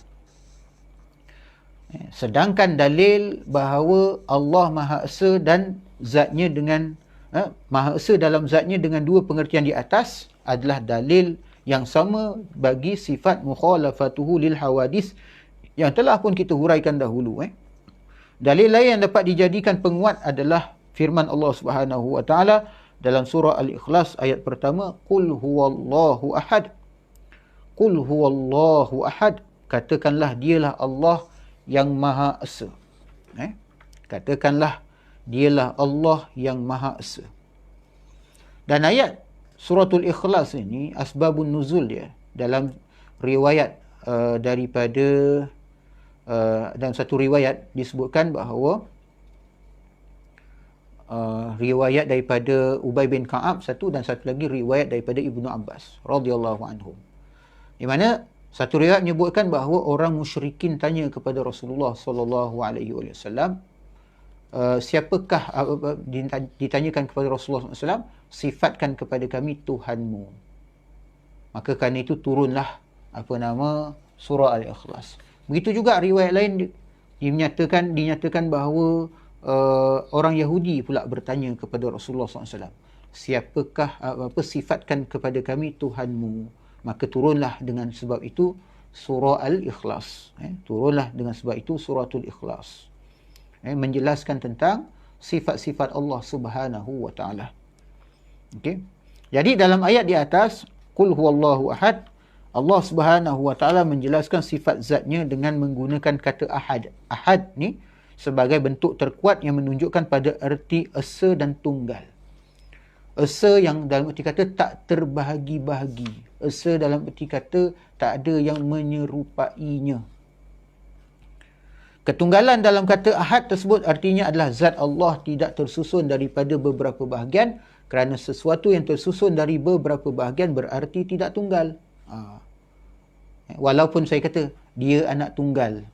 Sedangkan dalil bahawa Allah Maha Esa dan zatnya dengan Maha Esa dalam zatnya dengan dua pengertian di atas adalah dalil yang sama bagi sifat mukhalafatuhu lil hawadis yang telah pun kita huraikan dahulu. Dalil lain yang dapat dijadikan penguat adalah firman Allah Subhanahu wa taala dalam surah Al-Ikhlas ayat pertama, qul huwallahu ahad. Qul huwallahu ahad, katakanlah dialah Allah yang Maha Esa. Katakanlah dialah Allah yang Maha Esa. Dan ayat suratul Ikhlas ini asbabun nuzul dia dalam riwayat daripada dalam satu riwayat disebutkan bahawa riwayat daripada Ubay bin Ka'ab satu, dan satu lagi riwayat daripada Ibnu Abbas radhiyallahu anhum, di mana satu riwayat menyebutkan bahawa orang musyrikin tanya kepada Rasulullah sallallahu alaihi wasallam, siapakah, ditanyakan kepada Rasulullah SAW, sifatkan kepada kami Tuhanmu. Maka kerana itu turunlah surah Al-Ikhlas. Begitu juga riwayat lain dinyatakan bahawa orang Yahudi pula bertanya kepada Rasulullah SAW, siapakah, sifatkan kepada kami Tuhanmu. Maka turunlah dengan sebab itu surah Al-Ikhlas. Turunlah dengan sebab itu suratul Ikhlas. Menjelaskan tentang sifat-sifat Allah Subhanahu wa taala. Okey. Jadi dalam ayat di atas, qul huwallahu ahad, Allah Subhanahu wa taala menjelaskan sifat zatnya dengan menggunakan kata ahad. Ahad ni sebagai bentuk terkuat yang menunjukkan pada erti esa dan tunggal. Esa yang dalam erti kata tak terbahagi-bahagi. Esa dalam erti kata tak ada yang menyerupainya. Ketunggalan dalam kata ahad tersebut artinya adalah zat Allah tidak tersusun daripada beberapa bahagian, kerana sesuatu yang tersusun dari beberapa bahagian berarti tidak tunggal. Walaupun saya kata dia anak tunggal,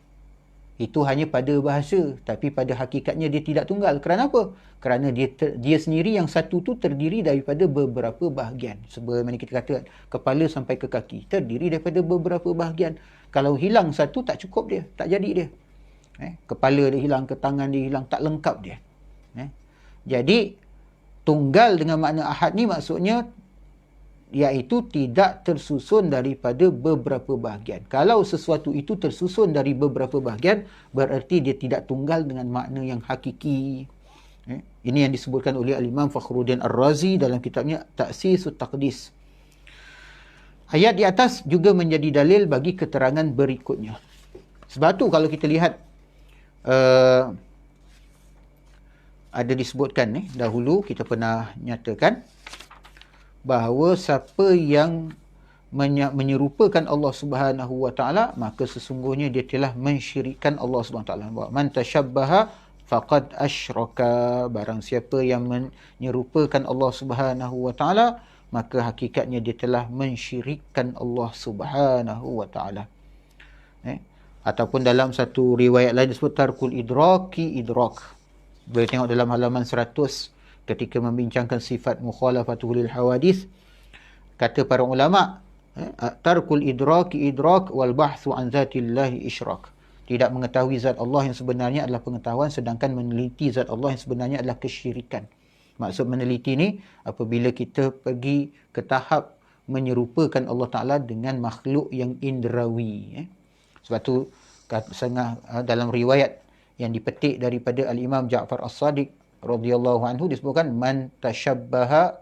itu hanya pada bahasa, tapi pada hakikatnya dia tidak tunggal. Kerana apa? Kerana dia sendiri yang satu tu terdiri daripada beberapa bahagian. Sebagaimana kita kata, kepala sampai ke kaki terdiri daripada beberapa bahagian. Kalau hilang satu, tak cukup dia, tak jadi dia. Kepala dia hilang, ke tangan dia hilang, tak lengkap dia. Jadi tunggal dengan makna ahad ni maksudnya iaitu tidak tersusun daripada beberapa bahagian. Kalau sesuatu itu tersusun dari beberapa bahagian, bererti dia tidak tunggal dengan makna yang hakiki. Ini yang disebutkan oleh Al-Imam Fakhruddin Ar-Razi dalam kitabnya Ta'sisut Taqdis. Ayat di atas juga menjadi dalil bagi keterangan berikutnya. Sebab tu kalau kita lihat ada disebutkan dahulu kita pernah nyatakan bahawa siapa yang menyerupakan Allah Subhanahu wa taala, maka sesungguhnya dia telah mensyirikkan Allah Subhanahu wa taala. Man tashabbaha faqad asyraka, barang siapa yang menyerupakan Allah Subhanahu wa taala, maka hakikatnya dia telah mensyirikkan Allah Subhanahu wa taala. Ataupun dalam satu riwayat lain disebut tarkul idraki idrak. Boleh tengok dalam halaman 100 ketika membincangkan sifat mukhalafatul lil hawadith, kata para ulama, tarkul idraki idrak wal bahthu an zatillahi isyrak. Tidak mengetahui zat Allah yang sebenarnya adalah pengetahuan, sedangkan meneliti zat Allah yang sebenarnya adalah kesyirikan. Maksud meneliti ni apabila kita pergi ke tahap menyerupakan Allah Ta'ala dengan makhluk yang indrawi. Sebab tu dalam riwayat yang dipetik daripada Al-Imam Ja'far As-Sadiq radhiyallahu anhu disebutkan man tashabbaha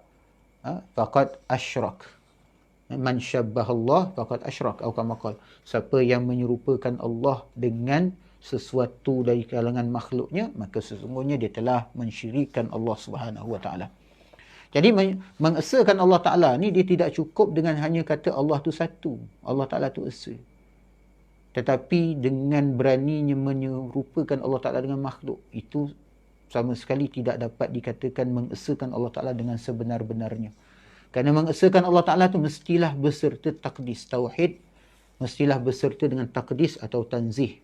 faqad asyrak. Man syabbaha Allah faqad asyrak, atau kama qala, siapa yang menyerupakan Allah dengan sesuatu dari kalangan makhluknya, maka sesungguhnya dia telah mensyirikkan Allah Subhanahu wa taala. Jadi mengesakan Allah Taala ni dia tidak cukup dengan hanya kata Allah tu satu, Allah Taala tu esa. Tetapi dengan beraninya menyerupakan Allah Taala dengan makhluk, itu sama sekali tidak dapat dikatakan mengesakan Allah Ta'ala dengan sebenar-benarnya. Kerana mengesakan Allah Ta'ala itu mestilah beserta takdis. Tauhid mestilah beserta dengan takdis atau tanzih.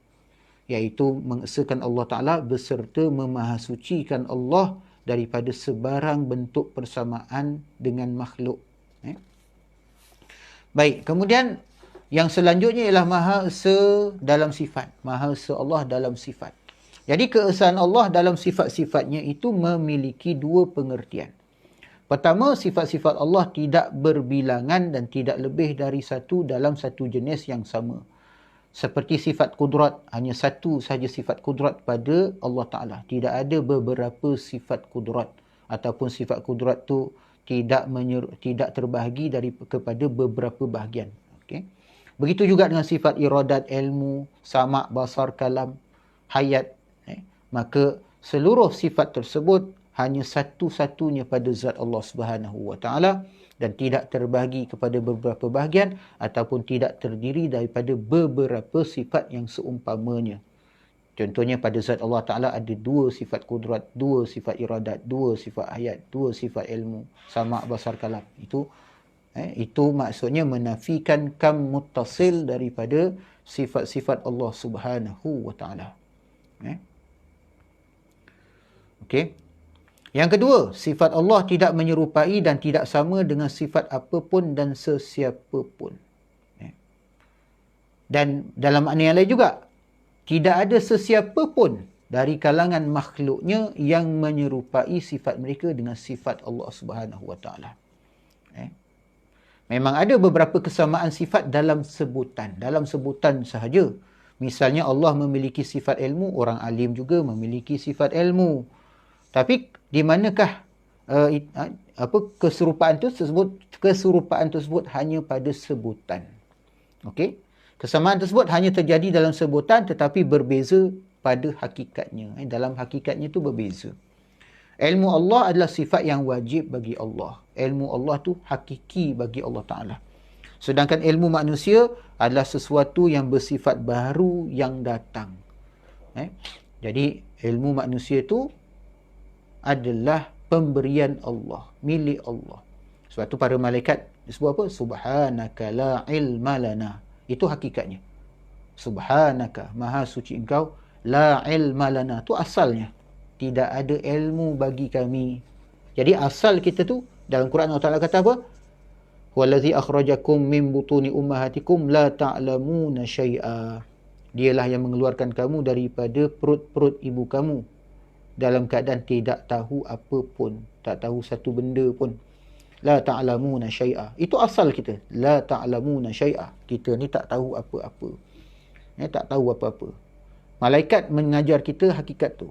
Iaitu mengesakan Allah Ta'ala beserta memahasucikan Allah daripada sebarang bentuk persamaan dengan makhluk. Baik, kemudian yang selanjutnya ialah Maha Esa dalam sifat. Maha Esa Allah dalam sifat. Jadi keesaan Allah dalam sifat-sifatnya itu memiliki dua pengertian. Pertama, sifat-sifat Allah tidak berbilangan dan tidak lebih dari satu dalam satu jenis yang sama. Seperti sifat kudrat, hanya satu sahaja sifat kudrat pada Allah Ta'ala. Tidak ada beberapa sifat kudrat. Ataupun sifat kudrat tu tidak terbahagi kepada beberapa bahagian. Okay? Begitu juga dengan sifat iradat, ilmu, sama', basar, kalam, hayat. Maka seluruh sifat tersebut hanya satu-satunya pada zat Allah Subhanahu wa taala dan tidak terbahagi kepada beberapa bahagian ataupun tidak terdiri daripada beberapa sifat yang seumpamanya. Contohnya pada zat Allah Taala ada dua sifat kudrat, dua sifat iradat, dua sifat hayat, dua sifat ilmu, sama', basar, kalam. Itu maksudnya menafikan kam muttasil daripada sifat-sifat Allah Subhanahu wa taala. Okey. Yang kedua, sifat Allah tidak menyerupai dan tidak sama dengan sifat apapun dan sesiapa pun. Dan dalam makna yang lain juga, tidak ada sesiapa pun dari kalangan makhluknya yang menyerupai sifat mereka dengan sifat Allah Subhanahu wa taala. Memang ada beberapa kesamaan sifat dalam sebutan sahaja. Misalnya Allah memiliki sifat ilmu, orang alim juga memiliki sifat ilmu. Tapi di manakah keserupaan tersebut? Keserupaan tersebut hanya pada sebutan. Okey? Kesamaan tersebut hanya terjadi dalam sebutan tetapi berbeza pada hakikatnya. Dalam hakikatnya itu berbeza. Ilmu Allah adalah sifat yang wajib bagi Allah. Ilmu Allah tu hakiki bagi Allah Ta'ala. Sedangkan ilmu manusia adalah sesuatu yang bersifat baru yang datang. Jadi ilmu manusia tu adalah pemberian Allah, milik Allah. Sebab tu para malaikat Disebut apa? Subhanaka la ilma lana. Itu hakikatnya. Subhanaka, maha suci engkau, la ilma lana. Itu asalnya. Tidak ada ilmu bagi kami. Jadi asal kita tu, dalam Quran Allah Ta'ala kata apa? Wallazi akhrajakum min butuni ummahatikum la ta'lamuna syai'a. Dialah yang mengeluarkan kamu daripada perut-perut ibu kamu dalam keadaan tidak tahu apa pun, tak tahu satu benda pun. La ta'lamuna syai'a. Itu asal kita. La ta'lamuna syai'a. Kita ni tak tahu apa-apa. Tak tahu apa-apa. Malaikat mengajar kita hakikat tu.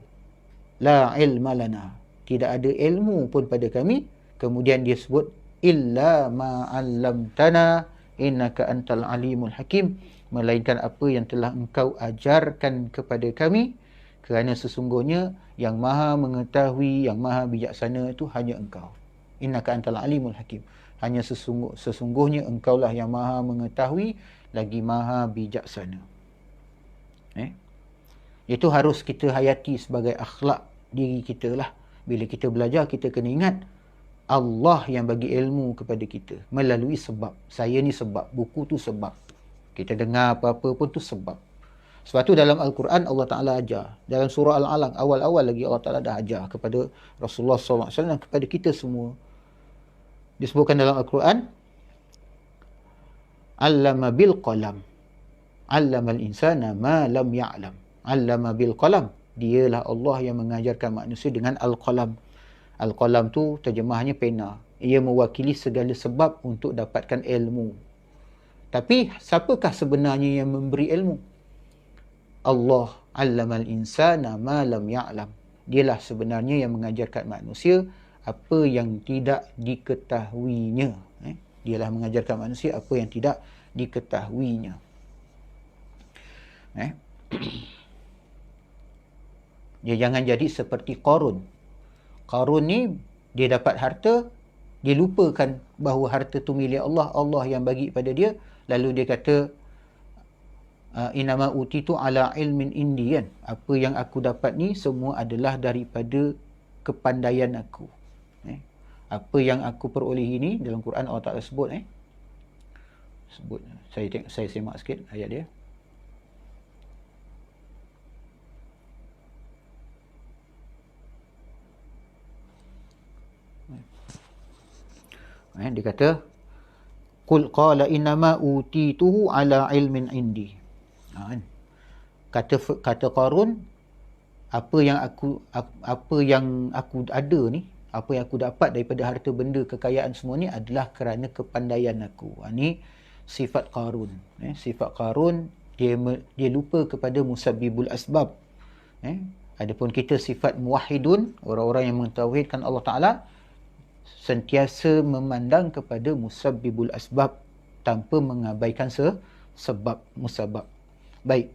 La ilma lana. Tidak ada ilmu pun pada kami. Kemudian dia sebut illa ma 'allamtana innaka antal alimul hakim, melainkan apa yang telah engkau ajarkan kepada kami, kerana sesungguhnya yang maha mengetahui, yang maha bijaksana itu hanya engkau. Innaka antal alimul hakim. Hanya sesungguhnya engkaulah yang maha mengetahui lagi maha bijaksana. Itu harus kita hayati sebagai akhlak diri kita lah. Bila kita belajar, kita kena ingat Allah yang bagi ilmu kepada kita melalui sebab. Saya ni sebab, buku tu sebab. Kita dengar apa-apa pun tu sebab. Sebab tu dalam Al-Quran Allah Ta'ala ajar. Dalam surah Al-Alaq awal-awal lagi Allah Ta'ala dah ajar kepada Rasulullah SAW dan kepada kita semua. Disebutkan dalam Al-Quran, Allama bil qalam, Allama al-insana ma lam ya'lam. Allama bil qalam. Dialah Allah yang mengajarkan manusia dengan Al-Qalam. Al-Qalam tu terjemahannya pena. Ia mewakili segala sebab untuk dapatkan ilmu. Tapi siapakah sebenarnya yang memberi ilmu? Allah. Allamal insana ma lam ya'lam. Dialah sebenarnya yang mengajarkan manusia apa yang tidak diketahuinya. Dialah mengajarkan manusia apa yang tidak diketahuinya. Dia jangan jadi seperti Qarun. Qarun ni dia dapat harta, dia lupakan bahawa harta tu milik Allah, Allah yang bagi pada dia. Lalu dia kata, inama utitu ala ilmin indi, kan? Apa yang aku dapat ni semua adalah daripada kepandaian aku. Apa yang aku peroleh ini dalam Quran Allah Ta'ala sebut. Sebut. Saya semak sikit ayat dia. Dia kata, Qul qala innama utituhu ala ilmin indi. Kata Qarun, apa yang aku ada ni, apa yang aku dapat daripada harta benda kekayaan semua ni adalah kerana kepandaian aku. Ni sifat Qarun. Sifat Qarun, dia lupa kepada musabbibul asbab. Adapun kita sifat muwahhidun, orang-orang yang mentauhidkan Allah Ta'ala, sentiasa memandang kepada musabbibul asbab tanpa mengabaikan sebab musabab. Baik.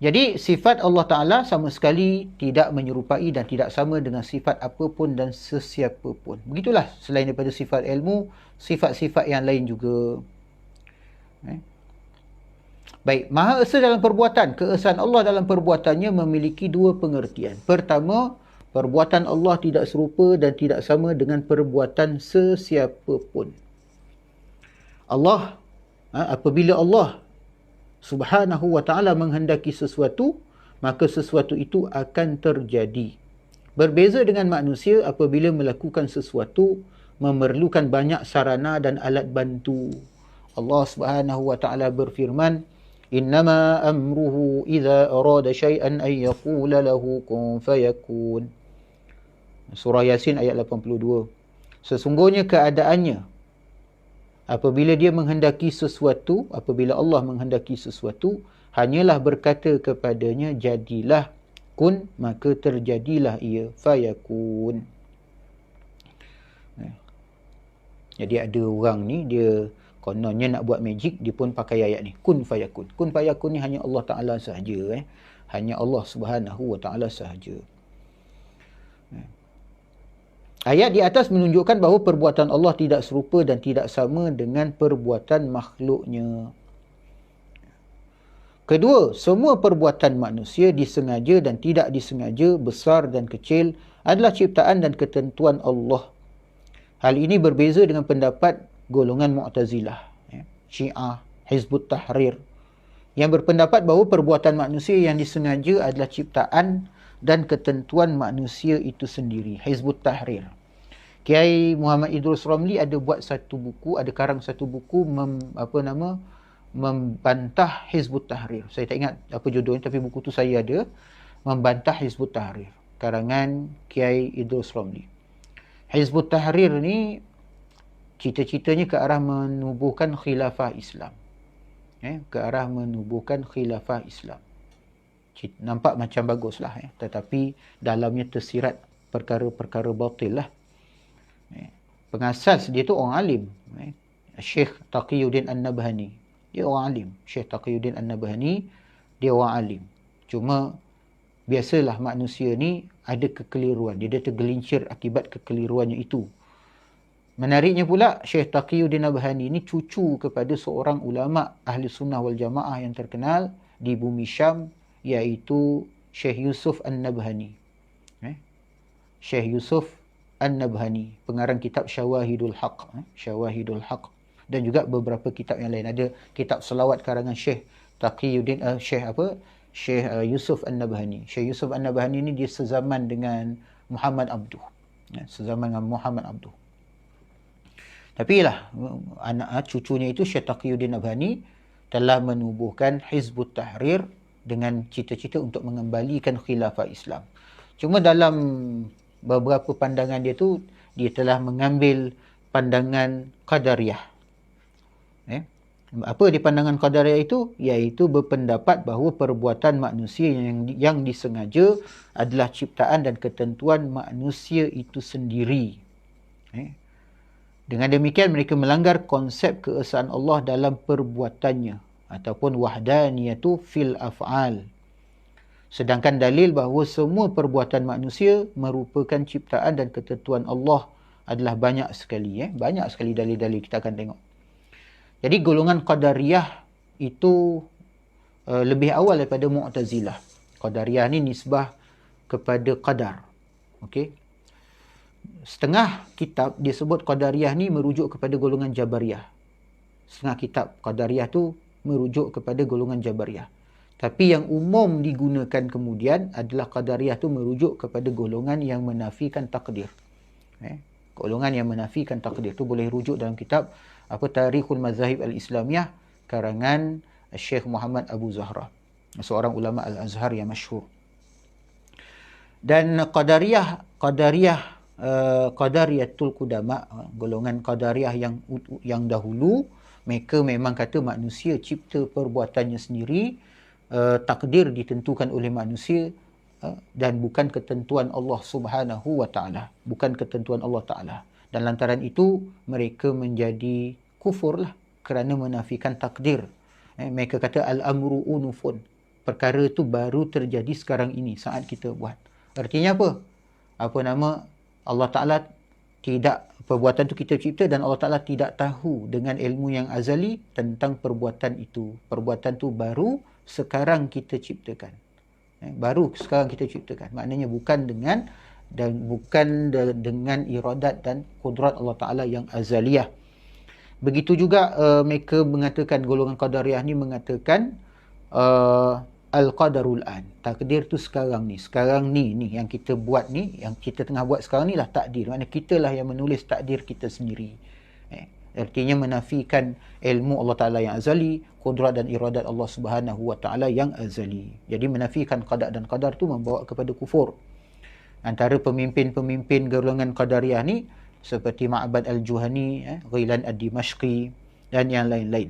Jadi sifat Allah Ta'ala sama sekali tidak menyerupai dan tidak sama dengan sifat apapun dan sesiapa pun. Begitulah selain daripada sifat ilmu, sifat-sifat yang lain juga. Baik, Maha Esa dalam perbuatan. Keesaan Allah dalam perbuatannya memiliki dua pengertian. Pertama, perbuatan Allah tidak serupa dan tidak sama dengan perbuatan sesiapa pun. Allah, apabila Allah Subhanahu wa ta'ala menghendaki sesuatu, maka sesuatu itu akan terjadi. Berbeza dengan manusia apabila melakukan sesuatu, memerlukan banyak sarana dan alat bantu. Allah Subhanahu wa ta'ala berfirman, Innama amruhu idza arada syai'an ay yaqula lahu kun fayakun. Surah Yasin ayat 82. Sesungguhnya keadaannya apabila dia menghendaki sesuatu, apabila Allah menghendaki sesuatu, hanyalah berkata kepadanya, jadilah, kun, maka terjadilah ia, fayakun. Jadi ada orang ni, dia kononnya nak buat magic, dia pun pakai ayat ni, kun fayakun. Kun fayakun ni hanya Allah Ta'ala sahaja. Hanya Allah Subhanahu wa ta'ala sahaja. Ayat di atas menunjukkan bahawa perbuatan Allah tidak serupa dan tidak sama dengan perbuatan makhluknya. Kedua, semua perbuatan manusia disengaja dan tidak disengaja, besar dan kecil, adalah ciptaan dan ketentuan Allah. Hal ini berbeza dengan pendapat golongan Mu'tazilah, Syiah, Hizbut Tahrir, yang berpendapat bahawa perbuatan manusia yang disengaja adalah ciptaan dan ketentuan manusia itu sendiri. Hizbut Tahrir. Kiai Muhammad Idrus Ramli ada buat satu buku, ada karang satu buku membantah Hizbut Tahrir. Saya tak ingat apa judulnya, tapi buku tu saya ada, membantah Hizbut Tahrir, karangan Kiai Idrus Ramli. Hizbut Tahrir ni cita-citanya ke arah menubuhkan khilafah Islam. Ke arah menubuhkan khilafah Islam. Nampak macam baguslah, tetapi dalamnya tersirat perkara-perkara batil lah. Pengasas dia tu orang alim, Syekh Taqiyuddin An-Nabhani. Dia orang alim. Syekh Taqiyuddin An-Nabhani, dia orang alim. Cuma biasalah manusia ni ada kekeliruan, dia tergelincir akibat kekeliruannya itu. Menariknya pula, Syekh Taqiyuddin An-Nabhani ni cucu kepada seorang ulama ahli sunnah wal jamaah yang terkenal di bumi Syam, iaitu Syekh Yusuf An-Nabhani. Syekh Yusuf An-Nabhani, pengarang kitab Syawahidul Haq, Syawahidul Haq, dan juga beberapa kitab yang lain. Ada kitab selawat karangan Syekh Taqiyuddin Syekh Yusuf An-Nabhani. Syekh Yusuf An-Nabhani ni dia sezaman dengan Muhammad Abduh. Sezaman dengan Muhammad Abduh. Tapi lah, anak cucunya itu Syekh Taqiyuddin Nabhani telah menubuhkan Hizbut Tahrir dengan cita-cita untuk mengembalikan khilafah Islam. Cuma dalam beberapa pandangan dia tu, dia telah mengambil pandangan Qadariyah. Apa di pandangan Qadariyah itu? Iaitu berpendapat bahawa perbuatan manusia yang disengaja adalah ciptaan dan ketentuan manusia itu sendiri. Dengan demikian mereka melanggar konsep keesaan Allah dalam perbuatannya ataupun wahdaniyatu fil af'al. Sedangkan dalil bahawa semua perbuatan manusia merupakan ciptaan dan ketentuan Allah adalah banyak sekali. Banyak sekali dalil-dalil kita akan tengok. Jadi golongan Qadariyah itu lebih awal daripada Mu'tazilah. Qadariyah ni nisbah kepada qadar. Okey. Setengah kitab disebut Qadariyah ni merujuk kepada golongan Jabariyah. Setengah kitab Qadariyah tu merujuk kepada golongan Jabariyah. Tapi yang umum digunakan kemudian adalah Qadariyah tu merujuk kepada golongan yang menafikan takdir. Golongan yang menafikan takdir tu boleh rujuk dalam kitab Tarikhul Mazahib Al-Islamiyah karangan Syekh Muhammad Abu Zahra, seorang ulama Al-Azhar yang masyhur. Dan Qadariyatul Qudama, golongan Qadariyah yang dahulu, mereka memang kata manusia cipta perbuatannya sendiri, takdir ditentukan oleh manusia dan bukan ketentuan Allah Subhanahu wa taala, bukan ketentuan Allah taala. Dan lantaran itu mereka menjadi kufur lah kerana menafikan takdir. Mereka kata al-amru unufun, perkara itu baru terjadi sekarang ini saat kita buat. Artinya apa? Allah Ta'ala tidak, perbuatan itu kita cipta dan Allah Ta'ala tidak tahu dengan ilmu yang azali tentang perbuatan itu. Perbuatan itu baru sekarang kita ciptakan. Baru sekarang kita ciptakan. Maknanya bukan dengan iradat dan kudrat Allah Ta'ala yang azaliyah. Begitu juga mereka mengatakan, golongan Qadariyah ni mengatakan Al-Qadarul An, takdir tu sekarang ni yang kita buat ni, yang kita tengah buat sekarang ni lah takdir. Maknanya kita lah yang menulis takdir kita sendiri. Artinya menafikan ilmu Allah Ta'ala yang azali, kudrat dan iradat Allah Subhanahu wa Ta'ala yang azali. Jadi menafikan qada dan qadar tu membawa kepada kufur. Antara pemimpin-pemimpin golongan Qadariyah ni seperti Ma'bad Al-Juhani, Ghilan Ad-Dimashqi dan yang lain-lain.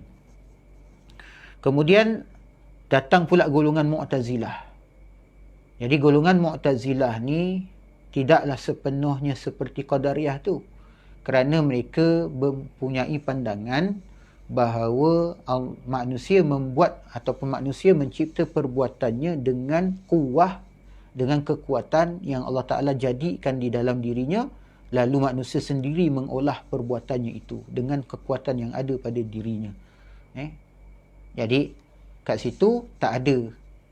Kemudian datang pula golongan Mu'tazilah. Jadi golongan Mu'tazilah ni tidaklah sepenuhnya seperti Qadariyah tu, kerana mereka mempunyai pandangan bahawa manusia membuat ataupun manusia mencipta perbuatannya dengan kuwah, dengan kekuatan yang Allah Ta'ala jadikan di dalam dirinya, lalu manusia sendiri mengolah perbuatannya itu dengan kekuatan yang ada pada dirinya. Jadi kat situ tak ada,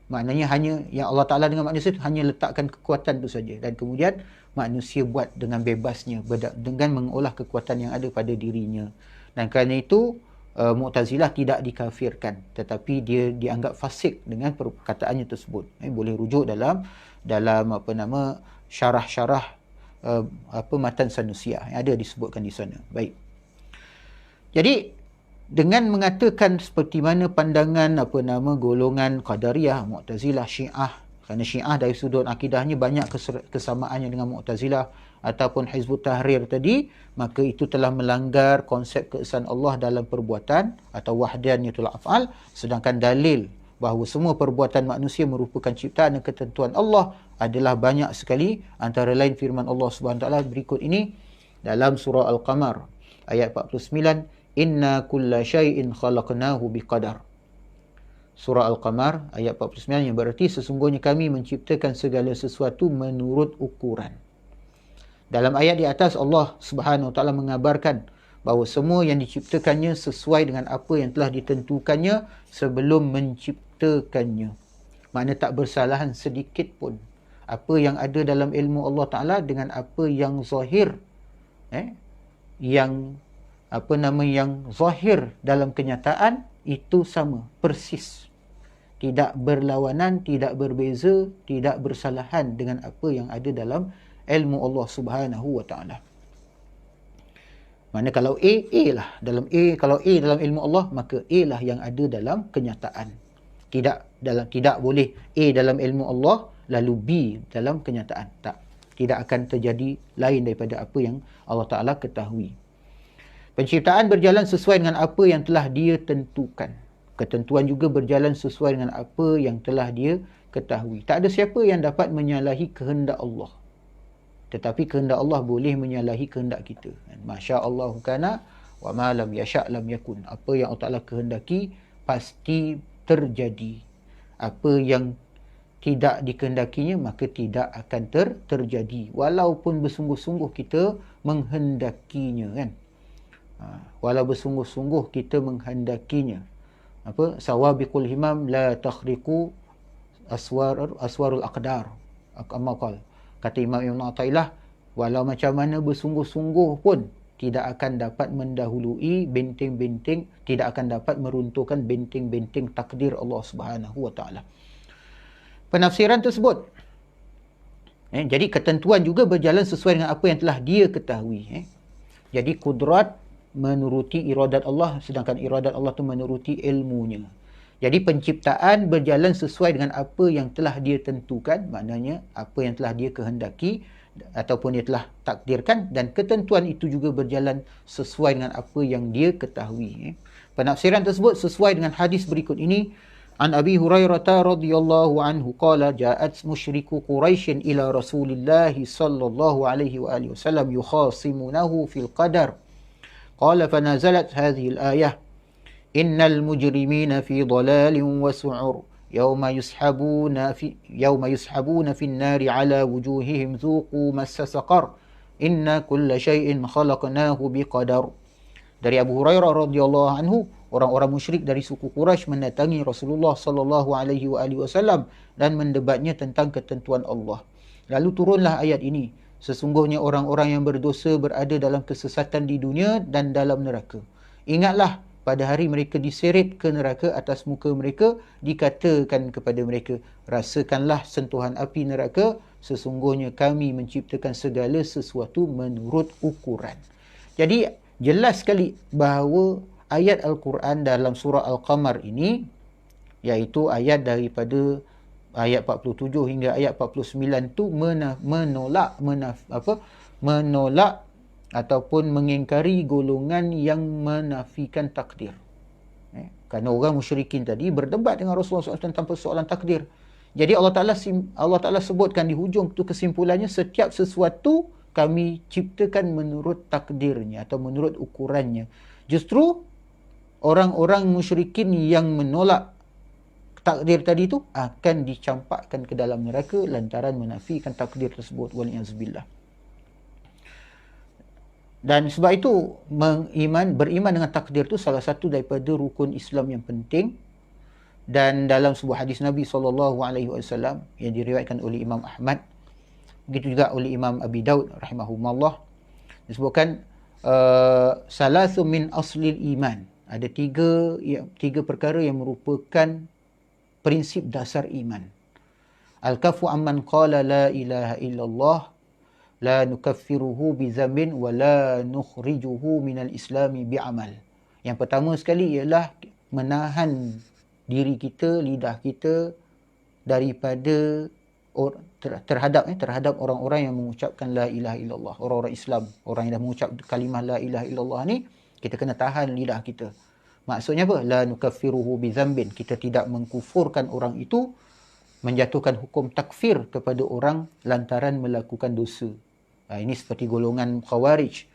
maknanya hanya yang Allah Ta'ala dengan manusia hanya letakkan kekuatan itu saja, dan kemudian manusia buat dengan bebasnya dengan mengolah kekuatan yang ada pada dirinya. Dan kerana itu Mu'tazilah tidak dikafirkan, tetapi dia dianggap fasik dengan perkataannya tersebut. Boleh rujuk dalam syarah-syarah Matan Sanusiah yang ada disebutkan di sana. Baik. Jadi dengan mengatakan seperti mana pandangan golongan Qadariyah, Mu'tazilah, Syiah, kerana Syiah dari sudut akidahnya banyak kesamaannya dengan Mu'tazilah ataupun Hizbut Tahrir tadi, maka itu telah melanggar konsep keesaan Allah dalam perbuatan atau wahdaniyatul af'al, sedangkan dalil bahawa semua perbuatan manusia merupakan ciptaan dan ketentuan Allah adalah banyak sekali, antara lain firman Allah Subhanahu Wa Taala berikut ini dalam surah Al-Qamar ayat 49, inna kulla syai'in khalaqnahu biqadar. Surah Al-Qamar ayat 49 yang berarti sesungguhnya kami menciptakan segala sesuatu menurut ukuran. Dalam ayat di atas Allah Subhanahu Wa Taala mengabarkan bahawa semua yang diciptakannya sesuai dengan apa yang telah ditentukannya sebelum menciptakannya. Makna tak bersalahan sedikit pun. Apa yang ada dalam ilmu Allah Taala dengan apa yang zahir, yang zahir dalam kenyataan itu sama, persis. Tidak berlawanan, tidak berbeza, tidak bersalahan dengan apa yang ada dalam ilmu Allah Subhanahu Wa Taala. Mana kalau A lah dalam A, kalau A dalam ilmu Allah, maka A lah yang ada dalam kenyataan. Tidak boleh A dalam ilmu Allah lalu B dalam kenyataan. Tak. Tidak akan terjadi lain daripada apa yang Allah Taala ketahui. Penciptaan berjalan sesuai dengan apa yang telah dia tentukan. Ketentuan juga berjalan sesuai dengan apa yang telah dia ketahui. Tak ada siapa yang dapat menyalahi kehendak Allah. Tetapi kehendak Allah boleh menyalahi kehendak kita. Masya Allah kana wa ma lam yasha' lam yakun. Apa yang Allah Ta'ala kehendaki pasti terjadi. Apa yang tidak dikehendakinya maka tidak akan terjadi. Walaupun bersungguh-sungguh kita menghendakinya, kan. Walau bersungguh-sungguh kita menghendakinya. Sawabiqul himam la takhriqu aswarul aqdar. Amakal. Kata Imam Ibn Athaillah, walau macam mana bersungguh-sungguh pun tidak akan dapat mendahului benteng-benteng, tidak akan dapat meruntuhkan benteng-benteng takdir Allah Subhanahu Wa Taala. Penafsiran tersebut, jadi ketentuan juga berjalan sesuai dengan apa yang telah dia ketahui. Jadi kudrat menuruti iradat Allah, sedangkan iradat Allah itu menuruti ilmunya. Jadi penciptaan berjalan sesuai dengan apa yang telah dia tentukan, maknanya apa yang telah dia kehendaki ataupun dia telah takdirkan, dan ketentuan itu juga berjalan sesuai dengan apa yang dia ketahui. Penafsiran tersebut sesuai dengan hadis berikut ini. An Abi Hurairah radhiyallahu anhu qala ja'at musyriku Quraisy ila Rasulillah sallallahu alaihi wa alihi wasallam yukhasimunahu fil qadar. Qala fanazalat hadhihi al-ayah innal mujrimina fi dhalalin wa su'ur yawma yushabuna fi an-nari ala wujuhihim dhuqu massa saqar inna kulla shay'in khalaqnahu biqadar. Dari Abu Hurairah radhiyallahu anhu, orang-orang musyrik dari suku Quraisy mendatangi Rasulullah sallallahu alaihi wasallam dan mendebatnya tentang ketentuan Allah. Lalu turunlah ayat ini, sesungguhnya orang-orang yang berdosa berada dalam kesesatan di dunia dan dalam neraka. Ingatlah pada hari mereka diseret ke neraka, atas muka mereka dikatakan kepada mereka, rasakanlah sentuhan api neraka, sesungguhnya kami menciptakan segala sesuatu menurut ukuran. Jadi jelas sekali bahawa ayat Al-Quran dalam surah Al-Qamar ini, iaitu ayat daripada ayat 47 hingga ayat 49 tu menolak ataupun mengingkari golongan yang menafikan takdir. Kerana orang musyrikin tadi berdebat dengan Rasulullah SAW tentang persoalan takdir. Jadi Allah Ta'ala sebutkan di hujung tu kesimpulannya, setiap sesuatu kami ciptakan menurut takdirnya atau menurut ukurannya. Justru orang-orang musyrikin yang menolak takdir tadi tu akan dicampakkan ke dalam neraka lantaran menafikan takdir tersebut. Waliyazbillah. Dan sebab itu beriman dengan takdir itu salah satu daripada rukun Islam yang penting. Dan dalam sebuah hadis Nabi SAW yang diriwayatkan oleh Imam Ahmad, begitu juga oleh Imam Abi Daud rahimahumullah, disebutkan salasu min aslil iman. Ada tiga perkara yang merupakan prinsip dasar iman. Al-kafu amman qala la ilaha illallah la nukaffiruhu bi dhanbin wa la nukhrijuhu minal islami bi'amal. Yang pertama sekali ialah menahan diri kita, lidah kita daripada terhadap orang-orang yang mengucapkan la ilaha illallah, orang-orang Islam, orang yang dah mengucap kalimah la ilaha illallah ni, kita kena tahan lidah kita. Maksudnya apa? La nukaffiruhu bi dhanbin, kita tidak mengkufurkan orang itu, menjatuhkan hukum takfir kepada orang lantaran melakukan dosa. Ini seperti golongan Khawarij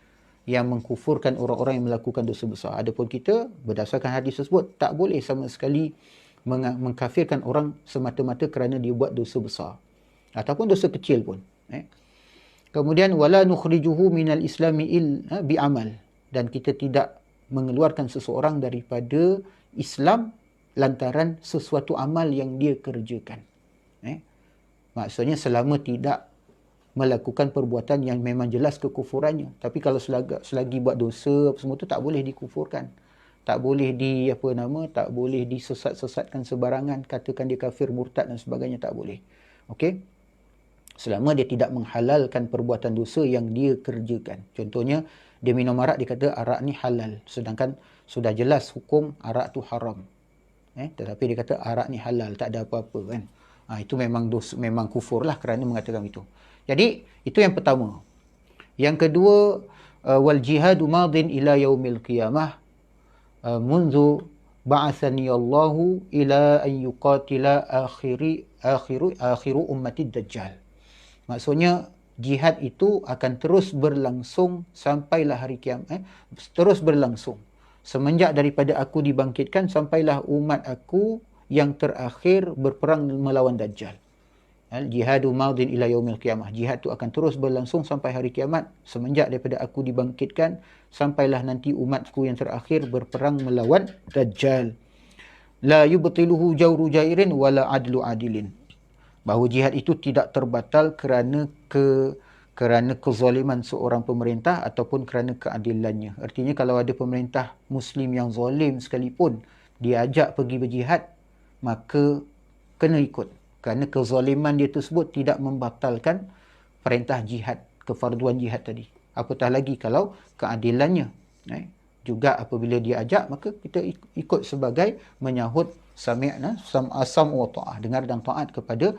yang mengkufurkan orang-orang yang melakukan dosa besar. Adapun kita, berdasarkan hadis tersebut, tak boleh sama sekali mengkafirkan orang semata-mata kerana dia buat dosa besar ataupun dosa kecil pun. Kemudian wala nukhrijuhu minal islami bi'amal, dan kita tidak mengeluarkan seseorang daripada Islam lantaran sesuatu amal yang dia kerjakan. Maksudnya selama tidak melakukan perbuatan yang memang jelas kekufurannya. Tapi kalau selagi buat dosa semua tu, tak boleh dikufurkan. Tak boleh tak boleh disesat-sesatkan sebarangan, katakan dia kafir, murtad dan sebagainya, tak boleh. Okey? Selama dia tidak menghalalkan perbuatan dosa yang dia kerjakan. Contohnya, dia minum arak, dia kata arak ni halal, sedangkan sudah jelas hukum arak tu haram. Tetapi dia kata arak ni halal, tak ada apa-apa kan. Itu memang dosa, memang kufur lah kerana mengatakan itu. Jadi, itu yang pertama. Yang kedua, wal jihadu madin ila yaumil qiyamah mundu ba'athani Allahu ila an yuqatila akhiru ummati dajjal. Maksudnya, jihad itu akan terus berlangsung sampailah hari kiamat. Terus berlangsung. Semenjak daripada aku dibangkitkan, sampailah umat aku yang terakhir berperang melawan Dajjal. Jihadu madin ila yaumil qiyamah. Jihad itu akan terus berlangsung sampai hari kiamat. Semenjak daripada aku dibangkitkan, sampailah nanti umatku yang terakhir berperang melawan Dajjal. La yubtiluhu jawru jairin wala adlu adilin. Bahawa jihad itu tidak terbatal kerana kezaliman seorang pemerintah ataupun kerana keadilannya. Artinya kalau ada pemerintah Muslim yang zalim sekalipun, dia ajak pergi berjihad, maka kena ikut. Kerana kezaliman dia tersebut tidak membatalkan perintah jihad, kefarduan jihad tadi. Apatah lagi kalau keadilannya. Juga apabila dia ajak, maka kita ikut sebagai menyahut sami'na, sam'asam wa ta'ah, dengar dan taat kepada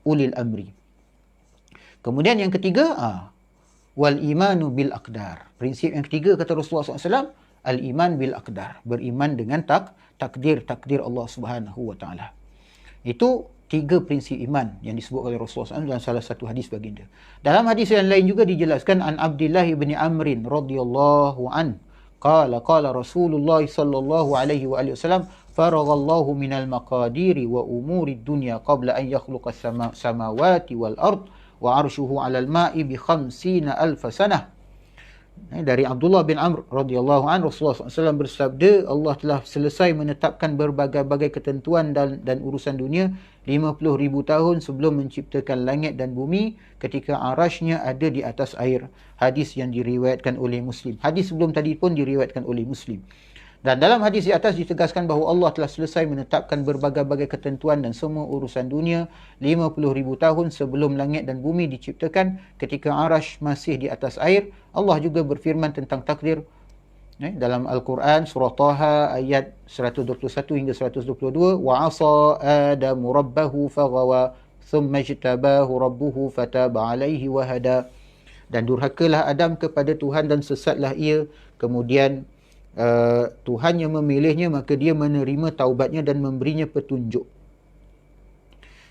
ulil amri. Kemudian yang ketiga, wal imanu bil aqdar. Prinsip yang ketiga kata Rasulullah SAW, al iman bil aqdar, beriman dengan takdir Allah Subhanahu wa taala. Itu tiga prinsip iman yang disebut oleh Rasulullah SAW dalam salah satu hadis baginda. Dalam hadis yang lain juga dijelaskan, an Abdullah bin Amrin radhiyallahu an qala Rasulullah sallallahu alaihi wa alihi wasallam, faraghallahu minal maqadiri wa umuri dunya qabla an yakhluqa samawati wal ard wa arshuhu 'alal ma'i bi 50,000 sanah. Dari Abdullah bin Amr radhiyallahu an, Rasulullah SAW bersabda, Allah telah selesai menetapkan berbagai-bagai ketentuan dan urusan dunia 50,000 tahun sebelum menciptakan langit dan bumi, ketika arasy-Nya ada di atas air. Hadis yang diriwayatkan oleh Muslim. Hadis sebelum tadi pun diriwayatkan oleh Muslim. Dan dalam hadis di atas ditegaskan bahawa Allah telah selesai menetapkan berbagai-bagai ketentuan dan semua urusan dunia 50,000 tahun sebelum langit dan bumi diciptakan, ketika arasy masih di atas air. Allah juga berfirman tentang takdir dalam Al-Quran, surah Taha ayat 121 hingga 122, wa asa adamu rabbahu faghawa thumma ijtabahu rabbuhu fataba alaihi wa hada. Dan durhakalah Adam kepada Tuhan dan sesatlah ia, kemudian Tuhan yang memilihnya, maka dia menerima taubatnya dan memberinya petunjuk.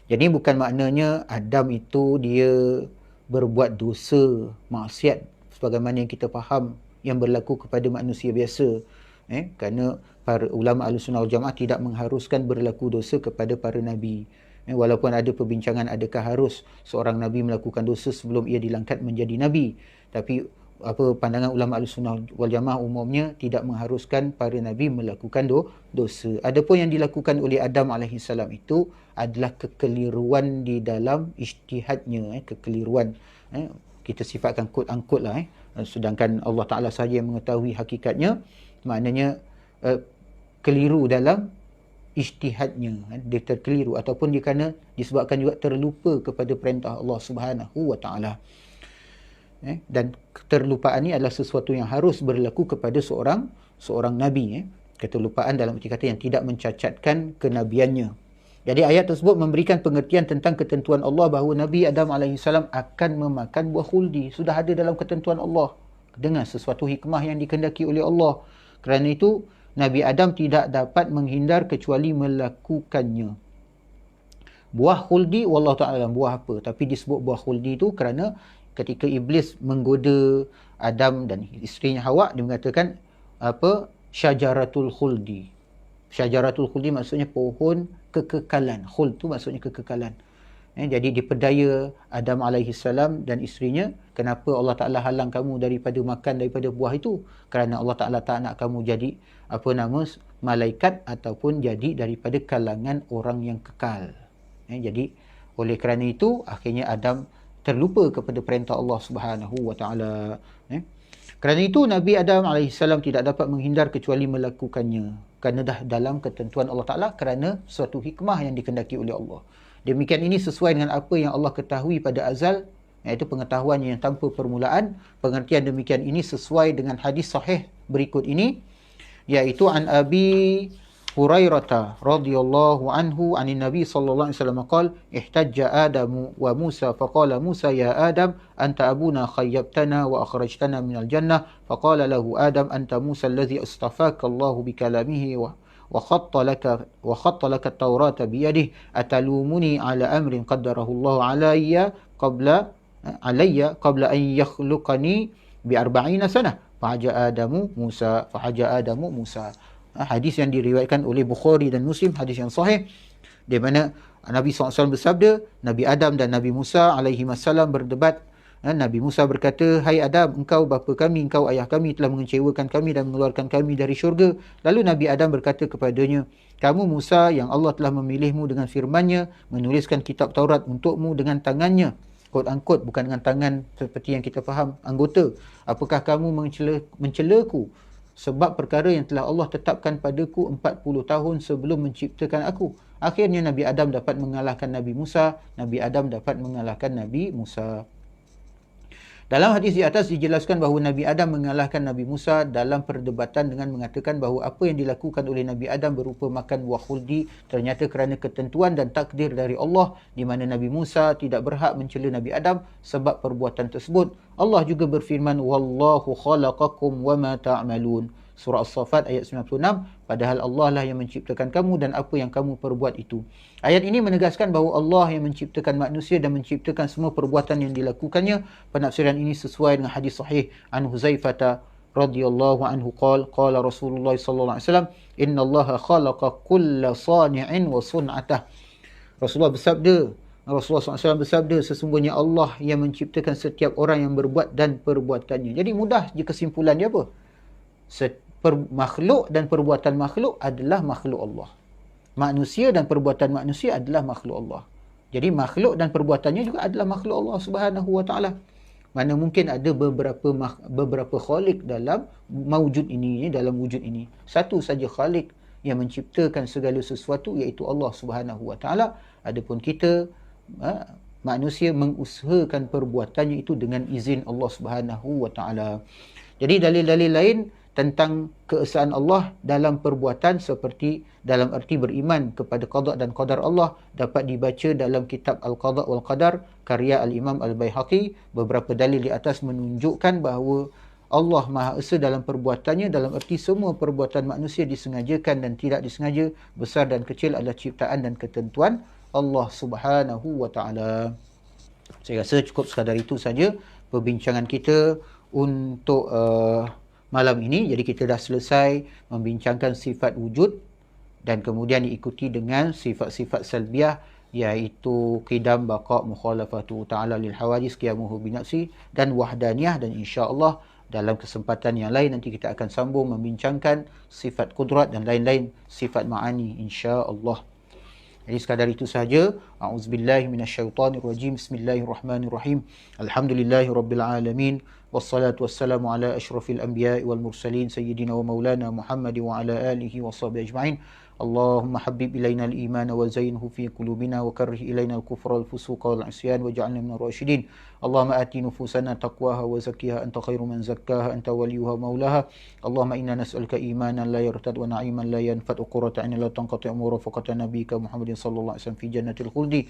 Jadi bukan maknanya Adam itu dia berbuat dosa, maksiat sebagaimana yang kita faham yang berlaku kepada manusia biasa. Kerana para ulama Ahlussunnah wal Jamaah tidak mengharuskan berlaku dosa kepada para nabi. Walaupun ada perbincangan adakah harus seorang nabi melakukan dosa sebelum ia dilangkat menjadi nabi, tapi pandangan ulama Ahlussunnah wal Jamaah umumnya tidak mengharuskan para nabi melakukan dosa. Adapun yang dilakukan oleh Adam AS itu adalah kekeliruan di dalam ijtihadnya, kekeliruan. Kita sifatkan quote unquote lah, sedangkan Allah Ta'ala sahaja yang mengetahui hakikatnya, maknanya keliru dalam ijtihadnya, dia terkeliru ataupun dia kerana disebabkan juga terlupa kepada perintah Allah Subhanahu wa Ta'ala. Dan keterlupaan ini adalah sesuatu yang harus berlaku kepada seorang nabi. Keterlupaan dalam arti kata yang tidak mencacatkan kenabiannya. Jadi ayat tersebut memberikan pengertian tentang ketentuan Allah bahawa Nabi Adam AS akan memakan buah khuldi. Sudah ada dalam ketentuan Allah dengan sesuatu hikmah yang dikehendaki oleh Allah. Kerana itu Nabi Adam tidak dapat menghindar kecuali melakukannya. Buah khuldi, wallahu ta'ala buah apa? Tapi disebut buah khuldi itu kerana ketika Iblis menggoda Adam dan isterinya Hawa, dia mengatakan apa? Syajaratul khuldi. Syajaratul khuldi maksudnya pohon kekekalan. Khuld tu maksudnya kekekalan. Jadi diperdaya Adam AS dan isterinya, kenapa Allah Ta'ala halang kamu daripada makan daripada buah itu? Kerana Allah Ta'ala tak nak kamu jadi malaikat ataupun jadi daripada kalangan orang yang kekal. Jadi oleh kerana itu akhirnya Adam terlupa kepada perintah Allah Subhanahu wa Ta'ala. Kerana itu Nabi Adam AS tidak dapat menghindar kecuali melakukannya. Kerana dah dalam ketentuan Allah Ta'ala, kerana suatu hikmah yang dikehendaki oleh Allah. Demikian ini sesuai dengan apa yang Allah ketahui pada azal, iaitu pengetahuan yang tanpa permulaan. Pengertian demikian ini sesuai dengan hadis sahih berikut ini, iaitu an Abi Hurairah radhiyallahu anhu anin Nabi sallallahu alaihi wasallam qala ihtajja Adamu wa Musa faqala Musa ya Adam anta abuna khayyabtana wa akhrajtana minal jannah faqala lahu Adam anta Musa alladhi istafaka Allah bikalamihi wa khatta laka at-taurata biyadihi atalumuni ala amrin qaddarahu Allah alayya qabla an yakhluqani bi 40 sanah fahaja Adamu Musa. Hadis yang diriwayatkan oleh Bukhari dan Muslim, hadis yang sahih, di mana Nabi SAW bersabda, Nabi Adam dan Nabi Musa alaihimassalam berdebat. Nabi Musa berkata, hai Adam, engkau bapa kami, engkau ayah kami telah mengecewakan kami dan mengeluarkan kami dari syurga. Lalu Nabi Adam berkata kepadanya, kamu Musa yang Allah telah memilihmu dengan firman-Nya, menuliskan kitab Taurat untukmu dengan tangannya. Quote-unquote, bukan dengan tangan seperti yang kita faham, anggota. Apakah kamu mencelaku sebab perkara yang telah Allah tetapkan padaku 40 tahun sebelum menciptakan aku? Akhirnya Nabi Adam dapat mengalahkan Nabi Musa. Nabi Adam dapat mengalahkan Nabi Musa. Dalam hadis di atas dijelaskan bahawa Nabi Adam mengalahkan Nabi Musa dalam perdebatan dengan mengatakan bahawa apa yang dilakukan oleh Nabi Adam berupa makan buah khuldi ternyata kerana ketentuan dan takdir dari Allah, di mana Nabi Musa tidak berhak mencela Nabi Adam sebab perbuatan tersebut. Allah juga berfirman, wallahu khalaqakum wama ta'malun. Surah As-Saffat ayat 96, padahal Allah lah yang menciptakan kamu dan apa yang kamu perbuat itu. Ayat ini menegaskan bahawa Allah yang menciptakan manusia dan menciptakan semua perbuatan yang dilakukannya. Penafsiran ini sesuai dengan hadis sahih an Huzaifah radhiyallahu anhu qala Rasulullah sallallahu alaihi wasallam innallaha khalaqa kulla sani'in wa sun'atah. Rasulullah SAW bersabda, sesungguhnya Allah yang menciptakan setiap orang yang berbuat dan perbuatannya. Jadi mudah je kesimpulan dia apa? Makhluk dan perbuatan makhluk adalah makhluk Allah. Manusia dan perbuatan manusia adalah makhluk Allah. Jadi makhluk dan perbuatannya juga adalah makhluk Allah Subhanahu wa Ta'ala. Mana mungkin ada beberapa khalik dalam mawujud ini, dalam wujud ini. Satu saja khalik yang menciptakan segala sesuatu, iaitu Allah Subhanahu wa Ta'ala. Adapun kita manusia mengusahakan perbuatannya itu dengan izin Allah Subhanahu wa Ta'ala. Jadi dalil-dalil lain tentang keesaan Allah dalam perbuatan seperti dalam arti beriman kepada qada dan qadar Allah dapat dibaca dalam kitab Al-Qada wal Qadar karya Al-Imam Al-Baihaqi. Beberapa dalil di atas menunjukkan bahawa Allah Maha Esa dalam perbuatannya, dalam arti semua perbuatan manusia disengajakan dan tidak disengaja, besar dan kecil adalah ciptaan dan ketentuan Allah Subhanahu wa Ta'ala. Saya rasa cukup sekadar itu saja perbincangan kita untuk malam ini. Jadi kita dah selesai membincangkan sifat wujud dan kemudian diikuti dengan sifat-sifat salbiah, iaitu qidam, baqa, mukhalafatu ta'ala lil hawadis, qiyamuhu binafsi dan wahdaniyah. Dan insya-Allah dalam kesempatan yang lain nanti kita akan sambung membincangkan sifat kudrat dan lain-lain sifat ma'ani insya-Allah. Jadi sekadar itu sahaja. A'udzubillahi minasyaitonirrajim. Bismillahirrahmanirrahim. Alhamdulillahirabbil alamin. wassalatu wassalamu ala asyrafil anbiya'i wal mursalin sayyidina wa maulana Muhammad wa ala alihi wa sahbihi ajma'in. Allahumma habib ilaina al-iman wa zayyinhu fi qulubina wa karrih ilaina al-kufra wal fusuqa wal 'isyan waj'alna minal rasyidin. Allahumma ati nufusana taqwaha wa zakkiha anta khairu man zakkaha anta waliyuha maulaha. Allahumma inna nas'aluka imanan la yartad wa na'iman la yanfad wa qurrata 'aynin la tanqati' wa rafaqata nabiyyika Muhammadin sallallahu alaihi wasallam fi jannatil khuldi.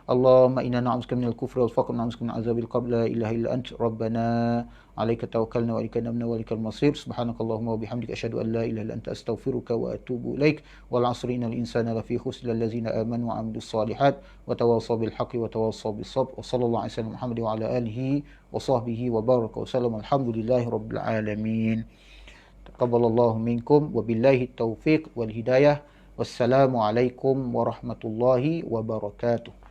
Allahumma inna na'udzuka minal kufri wal faqr wa na'udzuka min azabil qabr. La ilaha illa ant rabbana 'alaika tawakkalna wa ilaika anabna wa ilaikal masir. Subhanakallahumma wa bihamdika asyhadu an la ilaha illa anta astaghfiruka wa atubu ilaik. Wal 'asri innal insana lafi khusr illa allazina amanu wa 'amilus solihat wa tawassaw bil haqqi wa tawassaw bis sabr. Wa sallallahu alaihi wasallam Muhammad wa ala alihi wa sahbihi wa baraka wa sallam. Alhamdulillahi rabbil alamin. Taqabbalallahu minkum wa billahi taufiq wal hidayah. Wassalamu alaikum warahmatullahi wabarakatuh.